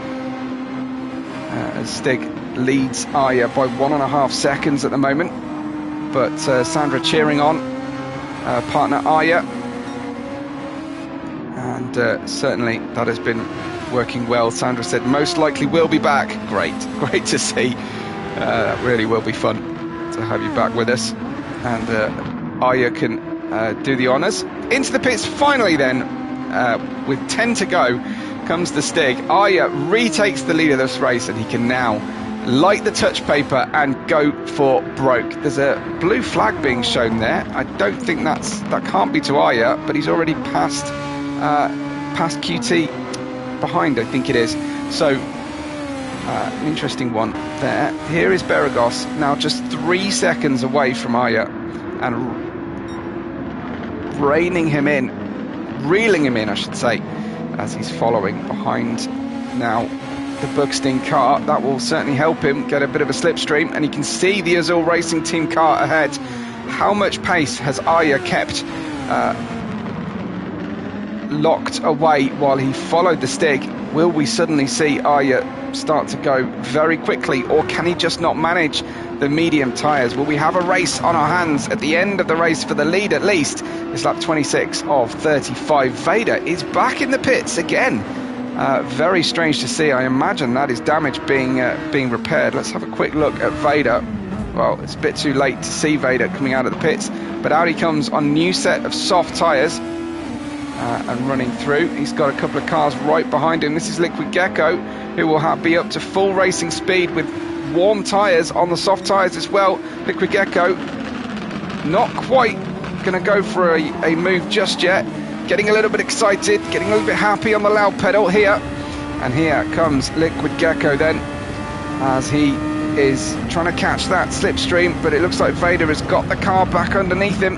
As Stig leads Arya by 1.5 seconds at the moment. But Sandra cheering on partner Arya. And certainly that has been working well. Sandra said most likely will be back. Great to see. That really will be fun to have you back with us. And Arya can do the honours. Into the pits finally then, with 10 to go, comes the Stig. Arya retakes the lead of this race, and he can now light the touch paper and go for broke. There's a blue flag being shown there. I don't think that can't be to Arya, but he's already passed QT behind, I think it is. So an interesting one there. Here is Beragos now just 3 seconds away from Arya, and reeling him in, I should say, as he's following behind now the Bergstein car. That will certainly help him get a bit of a slipstream, and he can see the Azul Racing Team car ahead. How much pace has Arya kept locked away while he followed the Stig? Will we suddenly see Arya start to go very quickly, or can he just not manage the medium tyres? Will we have a race on our hands at the end of the race for the lead at least? It's lap 26 of 35. Vader is back in the pits again. Very strange to see. I imagine that is damage being repaired. Let's have a quick look at Vader. Well, it's a bit too late to see Vader coming out of the pits, but out he comes on a new set of soft tyres and running through. He's got a couple of cars right behind him. This is Liquid Gecko, who will be up to full racing speed with warm tyres on the soft tyres as well. Liquid Gecko not quite going to go for a move just yet. Getting a little bit excited, getting a little bit happy on the loud pedal here. And here comes Liquid Gecko then, as he is trying to catch that slipstream, but it looks like Vader has got the car back underneath him.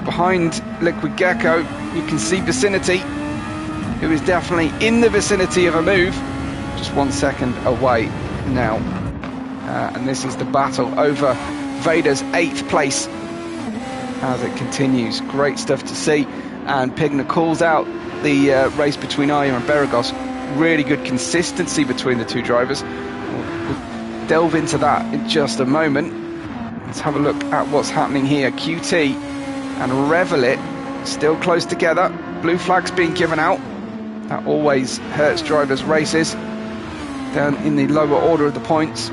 Behind Liquid Gecko, you can see Vicinity, who is definitely in the vicinity of a move, just 1 second away now. And this is the battle over Vader's 8th place as it continues. Great stuff to see. And Pigna calls out the race between Arya and Beragos. Really good consistency between the two drivers. We'll delve into that in just a moment. Let's have a look at what's happening here. QT and Revelit still close together. Blue flags being given out. That always hurts drivers' races down in the lower order of the points.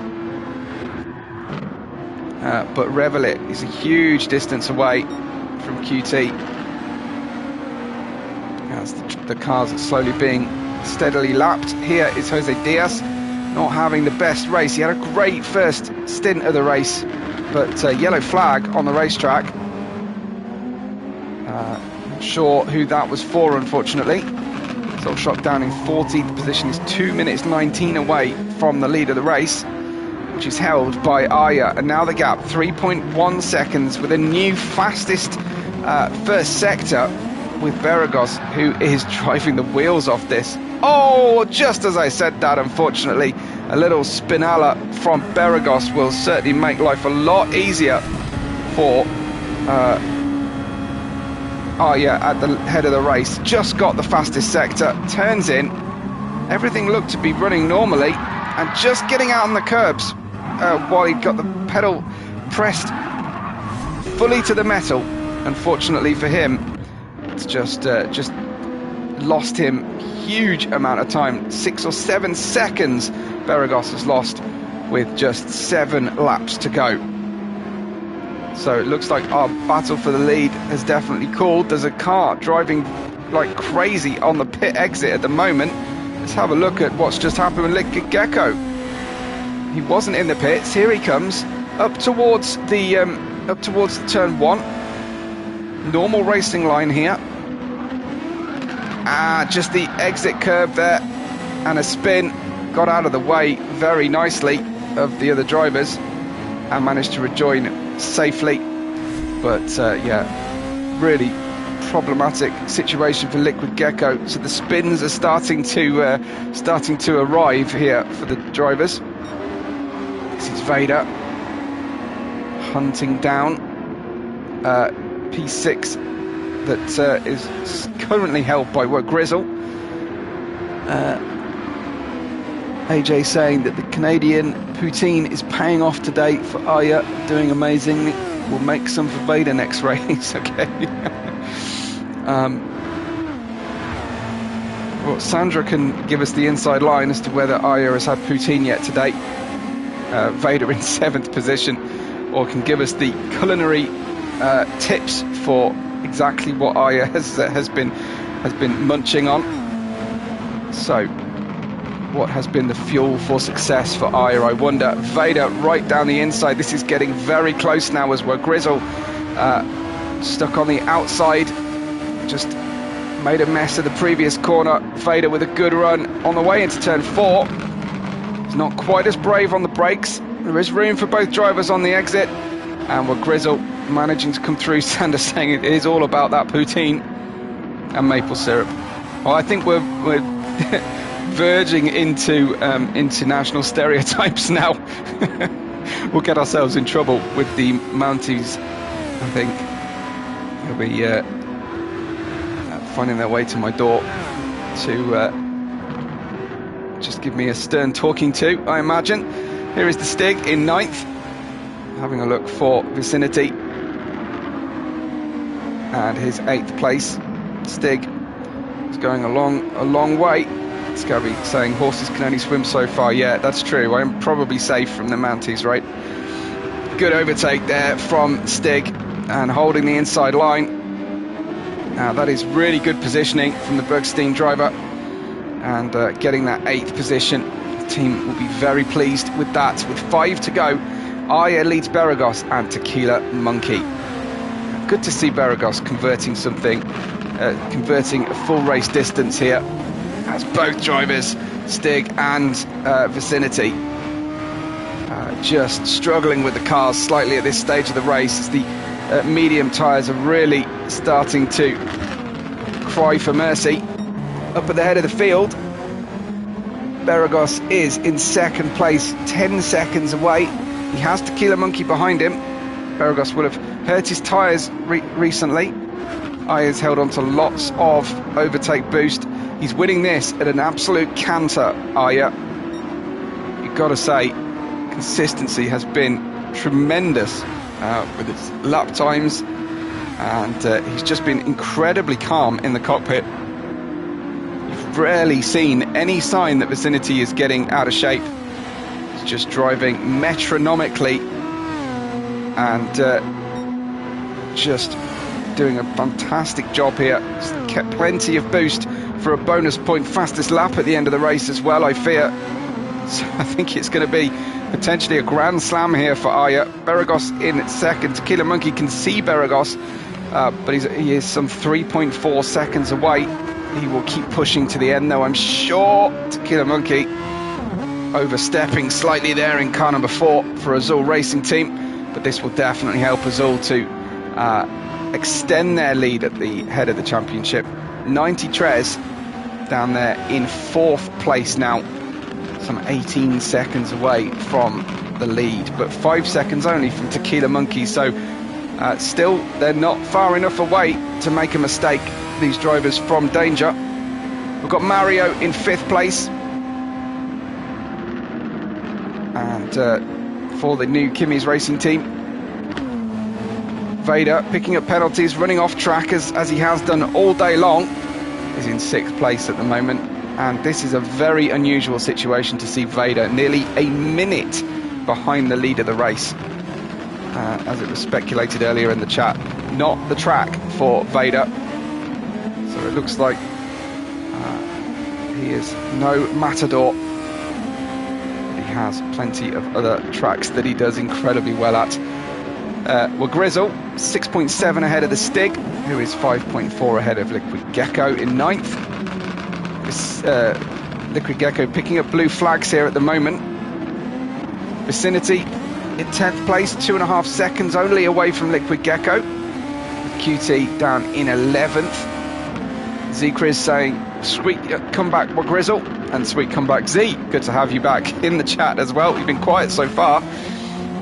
But Revelit is a huge distance away from QT. As the cars are slowly being steadily lapped. Here is Jose Diaz, not having the best race. He had a great first stint of the race, but yellow flag on the racetrack. Not sure who that was for, unfortunately. So shot down in 14th position, is 2 minutes 19 away from the lead of the race, which is held by Arya. And now the gap, 3.1 seconds, with a new fastest first sector with Beragos, who is driving the wheels off this. Oh, just as I said that, unfortunately, a little spinella from Beragos will certainly make life a lot easier for Arya at the head of the race. Just got the fastest sector, turns in, everything looked to be running normally, and just getting out on the curbs while he got the pedal pressed fully to the metal. Unfortunately for him, it's just lost him huge amount of time. 6 or 7 seconds Beragos has lost with just 7 laps to go. So it looks like our battle for the lead has definitely called. There's a car driving like crazy on the pit exit at the moment. Let's have a look at what's just happened with Liquid Gecko. He wasn't in the pits. Here he comes up towards the turn 1. Normal racing line here. Just the exit curb there, and a spin. Got out of the way very nicely of the other drivers and managed to rejoin safely. But yeah, really problematic situation for Liquid Gecko. So the spins are starting to arrive here for the drivers. This is Vader hunting down P6 that is currently held by Grizzle. AJ saying that the Canadian poutine is paying off today for Arya, doing amazingly. We'll make some for Vader next race. Okay. Well, Sandra can give us the inside line as to whether Arya has had poutine yet today. Vader in 7th position, or can give us the culinary tips for exactly what Arya has been munching on. So, what has been the fuel for success for Arya, I wonder? Vader right down the inside. This is getting very close now as we're Grizzle stuck on the outside. Just made a mess of the previous corner. Vader with a good run on the way into turn 4. He's not quite as brave on the brakes. There is room for both drivers on the exit, and we're Grizzle managing to come through. Sanders saying it is all about that poutine and maple syrup. Well, I think we're verging into national stereotypes now. We'll get ourselves in trouble with the Mounties, I think. They'll be finding their way to my door to just give me a stern talking to, I imagine. Here is the Stig in 9th, having a look for vicinity. And his 8th place. Stig is going a long way. Scabby saying horses can only swim so far. Yeah, that's true. I'm probably safe from the Mounties, right? Good overtake there from Stig and holding the inside line. Now that is really good positioning from the Bergstein driver, and getting that 8th position. The team will be very pleased with that. With 5 to go, Aya leads Beragos and Tequila Monkey. Good to see Beragos converting something, converting a full race distance here, as both drivers, Stig and Vicinity, just struggling with the cars slightly at this stage of the race, as the medium tyres are really starting to cry for mercy. Up at the head of the field, Beragos is in 2nd place, 10 seconds away. He has Tequila Monkey behind him. Beragos will have hurt his tyres recently. Aya's held on to lots of overtake boost. He's winning this at an absolute canter, Aya. You've got to say, consistency has been tremendous with his lap times, and he's just been incredibly calm in the cockpit. You've rarely seen any sign that Vicinity is getting out of shape. He's just driving metronomically and just doing a fantastic job here. He's kept plenty of boost for a bonus point fastest lap at the end of the race as well, I fear. So I think it's going to be potentially a grand slam here for Aya. Beragos in 2nd. Tequila Monkey can see Beragos, but he is some 3.4 seconds away. He will keep pushing to the end though, I'm sure. Tequila Monkey overstepping slightly there in car number 4 for Azul Racing Team, but this will definitely help Azul to extend their lead at the head of the championship. 90 Tres down there in 4th place now, some 18 seconds away from the lead, but 5 seconds only from Tequila Monkey, so still they're not far enough away to make a mistake, these drivers, from danger. We've got Mario in 5th place, and for the new Kimi's Racing Team, Vader picking up penalties, running off track as he has done all day long, is in 6th place at the moment. And this is a very unusual situation to see Vader nearly a minute behind the lead of the race, as it was speculated earlier in the chat. Not the track for Vader, so it looks like he is no matador. He has plenty of other tracks that he does incredibly well at. Well, Grizzle 6.7 ahead of the Stig, who is 5.4 ahead of Liquid Gecko in 9th. Liquid Gecko picking up blue flags here at the moment. Vicinity in 10th place, 2.5 seconds only away from Liquid Gecko. QT down in 11th. Z-Chris saying, sweet comeback, Grizzle, and sweet comeback, Z. Good to have you back in the chat as well. You've been quiet so far.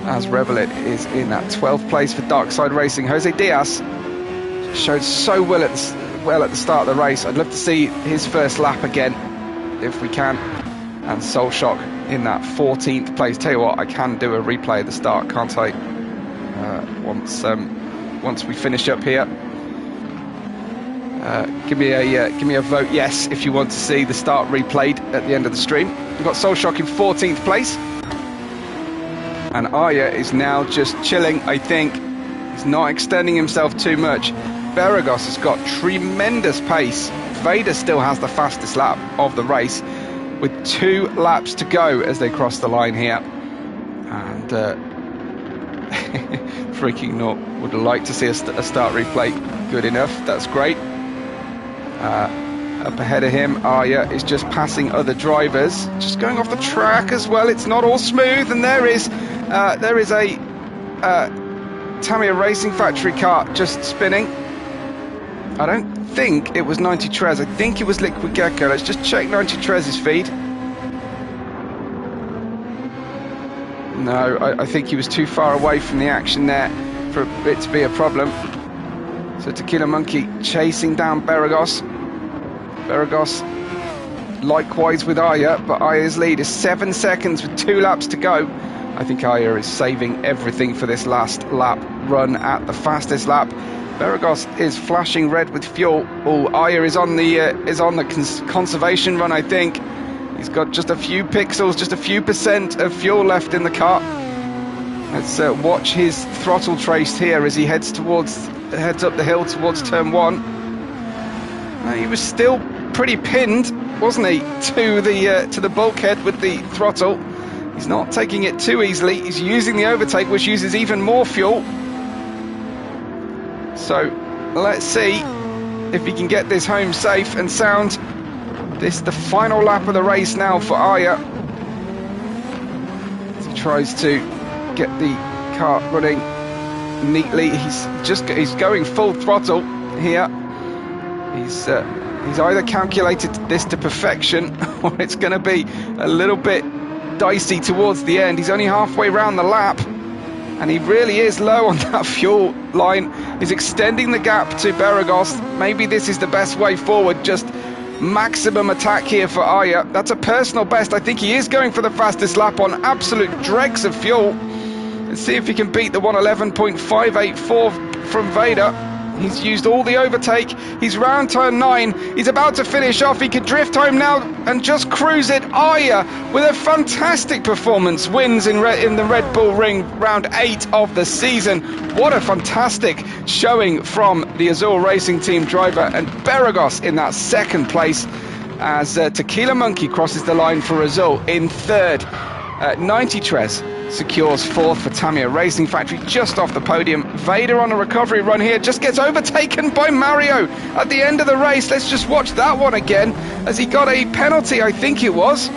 As Revelit is in that 12th place for Darkside Racing. Jose Diaz showed so well at the start of the race. I'd love to see his first lap again, if we can. And Soul Shock in that 14th place. Tell you what, I can do a replay of the start, can't I? Once we finish up here. Give me a vote yes if you want to see the start replayed at the end of the stream. We've got Soul Shock in 14th place. And Aya is now just chilling, I think. He's not extending himself too much. Beragos has got tremendous pace. Vader still has the fastest lap of the race, with 2 laps to go as they cross the line here. And Freaking Naught would like to see a start replay. Good enough, that's great. Up ahead of him, Aya is just passing other drivers, just going off the track as well. It's not all smooth, and there is a Tamiya Racing Factory car just spinning. I don't think it was 90 Trez, I think it was Liquid Gecko. Let's just check 90 Trez's feed. No, I think he was too far away from the action there for it to be a problem. So Tequila Monkey chasing down Beragos. Beragos likewise with Aya, but Aya's lead is 7 seconds with 2 laps to go. I think Aya is saving everything for this last lap run at the fastest lap. Beragos is flashing red with fuel. Oh, Aya is on the conservation run, I think. He's got just a few pixels, just a few percent of fuel left in the car. Let's watch his throttle trace here as he heads up the hill towards turn 1. He was still pretty pinned, wasn't he, to the bulkhead with the throttle. He's not taking it too easily. He's using the overtake, which uses even more fuel. So let's see if he can get this home safe and sound. This is the final lap of the race now for Aya. As he tries to get the car running neatly. He's going full throttle here. He's either calculated this to perfection or it's going to be a little bit dicey towards the end. He's only halfway round the lap and he really is low on that fuel line. He's extending the gap to Beragos. Maybe this is the best way forward, just maximum attack here for Aya. That's a personal best. I think he is going for the fastest lap on absolute dregs of fuel. Let's see if he can beat the 111.584 from Vader. He's used all the overtake. He's round turn 9. He's about to finish off. He could drift home now and just cruise it. Aya, with a fantastic performance, wins in the Red Bull Ring, round 8 of the season. What a fantastic showing from the Azul Racing Team driver, and Beragos in that second place as Tequila Monkey crosses the line for Azul in third. 90 Tres secures fourth for Tamiya Racing Factory, just off the podium. Vader on a recovery run here, just gets overtaken by Mario at the end of the race. Let's just watch that one again, as he got a penalty, I think it was.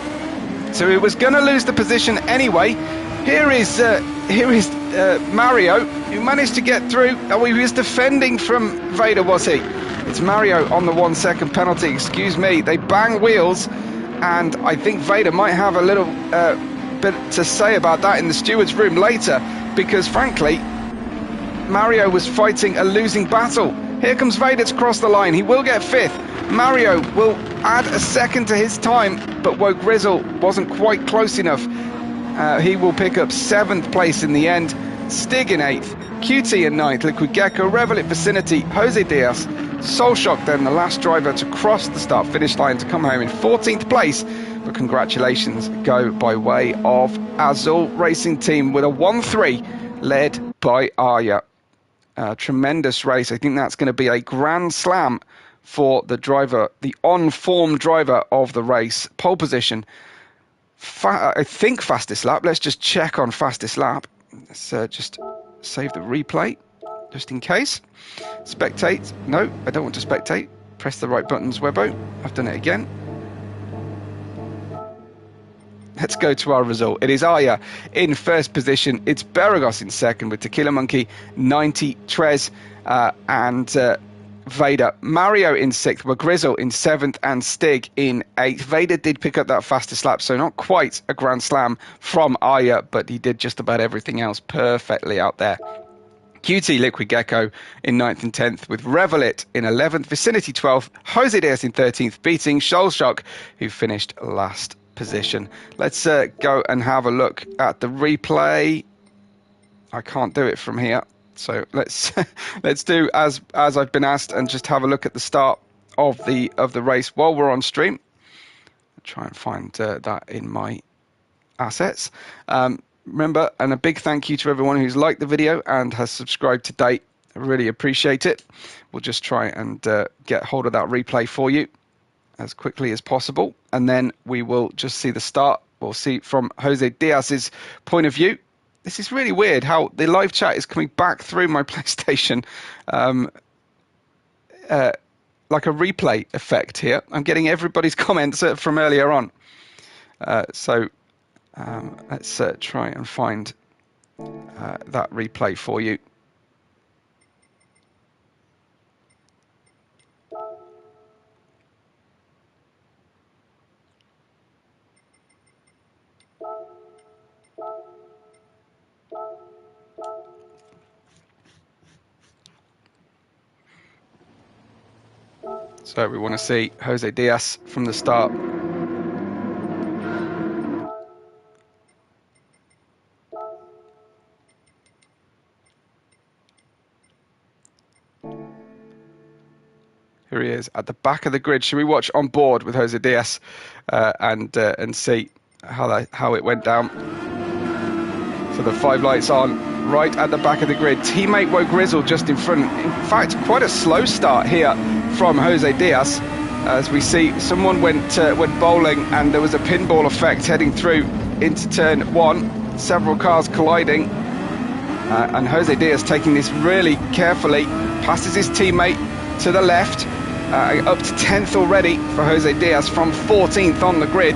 So he was going to lose the position anyway. Here is Mario, who managed to get through. Oh, he was defending from Vader, was he? It's Mario on the 1 second penalty, excuse me. They bang wheels, and I think Vader might have a little bit to say about that in the steward's room later, because frankly Mario was fighting a losing battle. Here comes Vader to cross the line. He will get fifth. Mario will add a second to his time, but Woe Grizzle wasn't quite close enough. He will pick up 7th place in the end. Stig in 8th, QT in 9th, Liquid Gecko, Revelit Vicinity, Jose Diaz, Soulshock then the last driver to cross the start finish line to come home in 14th place. But congratulations go by way of Azul Racing Team with a 1-3 led by Aya. Tremendous race. I think that's going to be a grand slam for the driver, the on-form driver of the race. Pole position, I think fastest lap. Let's just check on fastest lap. Let's just save the replay just in case. Spectate. No, I don't want to spectate. Press the right buttons, Webbo. I've done it again. Let's go to our result. It is Aya in first position. It's Beragos in second with Tequila Monkey, 90 Tres, and Vader. Mario in sixth, with Grizzle in seventh, and Stig in eighth. Vader did pick up that fastest lap, so not quite a grand slam from Aya, but he did just about everything else perfectly out there. QT Liquid Gecko in 9th and 10th, with Revelit in 11th, Vicinity 12th, Jose Diaz in 13th, beating Shoalshock, who finished last position. Let's go and have a look at the replay. I can't do it from here, so let's let's do as I've been asked and just have a look at the start of the race while we're on stream. I'll try and find that in my assets. Remember, and a big thank you to everyone who's liked the video and has subscribed to date. I really appreciate it. We'll just try and get hold of that replay for you as quickly as possible, and then we will just see the start. We'll see from Jose Diaz's point of view. This is really weird how the live chat is coming back through my PlayStation like a replay effect here. I'm getting everybody's comments from earlier on. So let's try and find that replay for you. So we want to see Jose Diaz from the start. is at the back of the grid. Should we watch on board with Jose Diaz and see how it went down? So the 5 lights on right at the back of the grid. Teammate Woe Grizzle just in front. In fact, quite a slow start here from Jose Diaz. As we see, someone went bowling and there was a pinball effect heading through into turn 1. Several cars colliding. And Jose Diaz taking this really carefully. Passes his teammate to the left. Up to 10th already for Jose Diaz from 14th on the grid.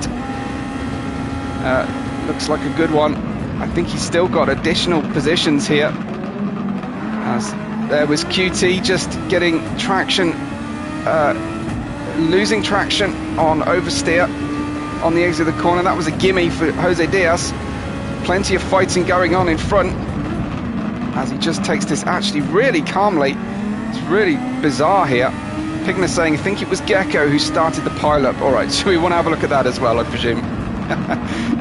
Looks like a good one. I think he's still got additional positions here. As there was QT just getting traction, losing traction on oversteer on the exit of the corner. That was a gimme for Jose Diaz. Plenty of fighting going on in front as he just takes this actually really calmly. It's really bizarre here. Pigna saying, I think it was Gecko who started the pile-up. All right, so we want to have a look at that as well, I presume.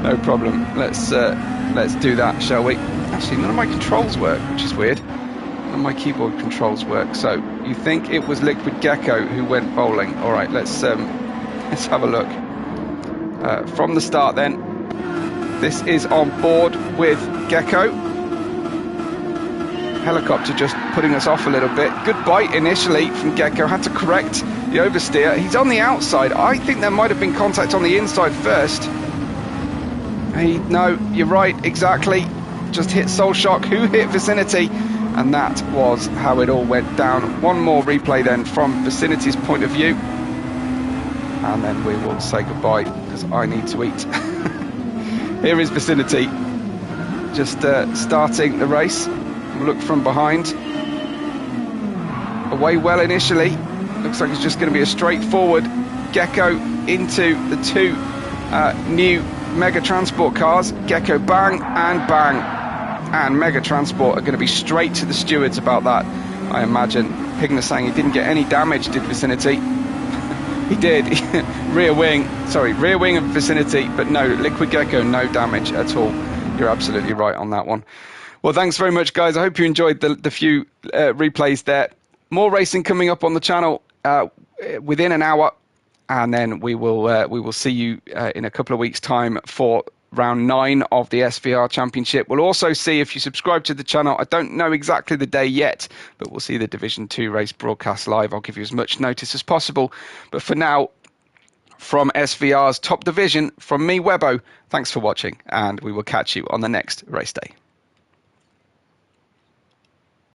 No problem. Let's do that, shall we? Actually, none of my controls work, which is weird. None of my keyboard controls work. So you think it was Liquid Gecko who went bowling? All right, let's have a look. From the start, then. This is on board with Gecko. Helicopter just putting us off a little bit. Good bite initially from Gecko. Had to correct the oversteer. He's on the outside. I think there might have been contact on the inside first. No, you're right, exactly. Just hit Soul Shock, who hit Vicinity, and that was how it all went down. One more replay then from Vicinity's point of view, and then we will say goodbye because I need to eat. Here is Vicinity, just starting the race. Look from behind. Away well initially. Looks like it's just going to be a straightforward Gecko into the 2 new Mega Transport cars. Gecko bang and bang. And Mega Transport are going to be straight to the stewards about that, I imagine. Pigna saying he didn't get any damage, did Vicinity? He did. Rear wing of Vicinity, but no, Liquid Gecko, no damage at all. You're absolutely right on that one. Well, thanks very much, guys. I hope you enjoyed the few replays there. More racing coming up on the channel within an hour. And then we will see you in a couple of weeks' time for round 9 of the SVR Championship. We'll also see, if you subscribe to the channel, I don't know exactly the day yet, but we'll see the Division 2 race broadcast live. I'll give you as much notice as possible. But for now, from SVR's top division, from me, Webbo, thanks for watching, and we will catch you on the next race day.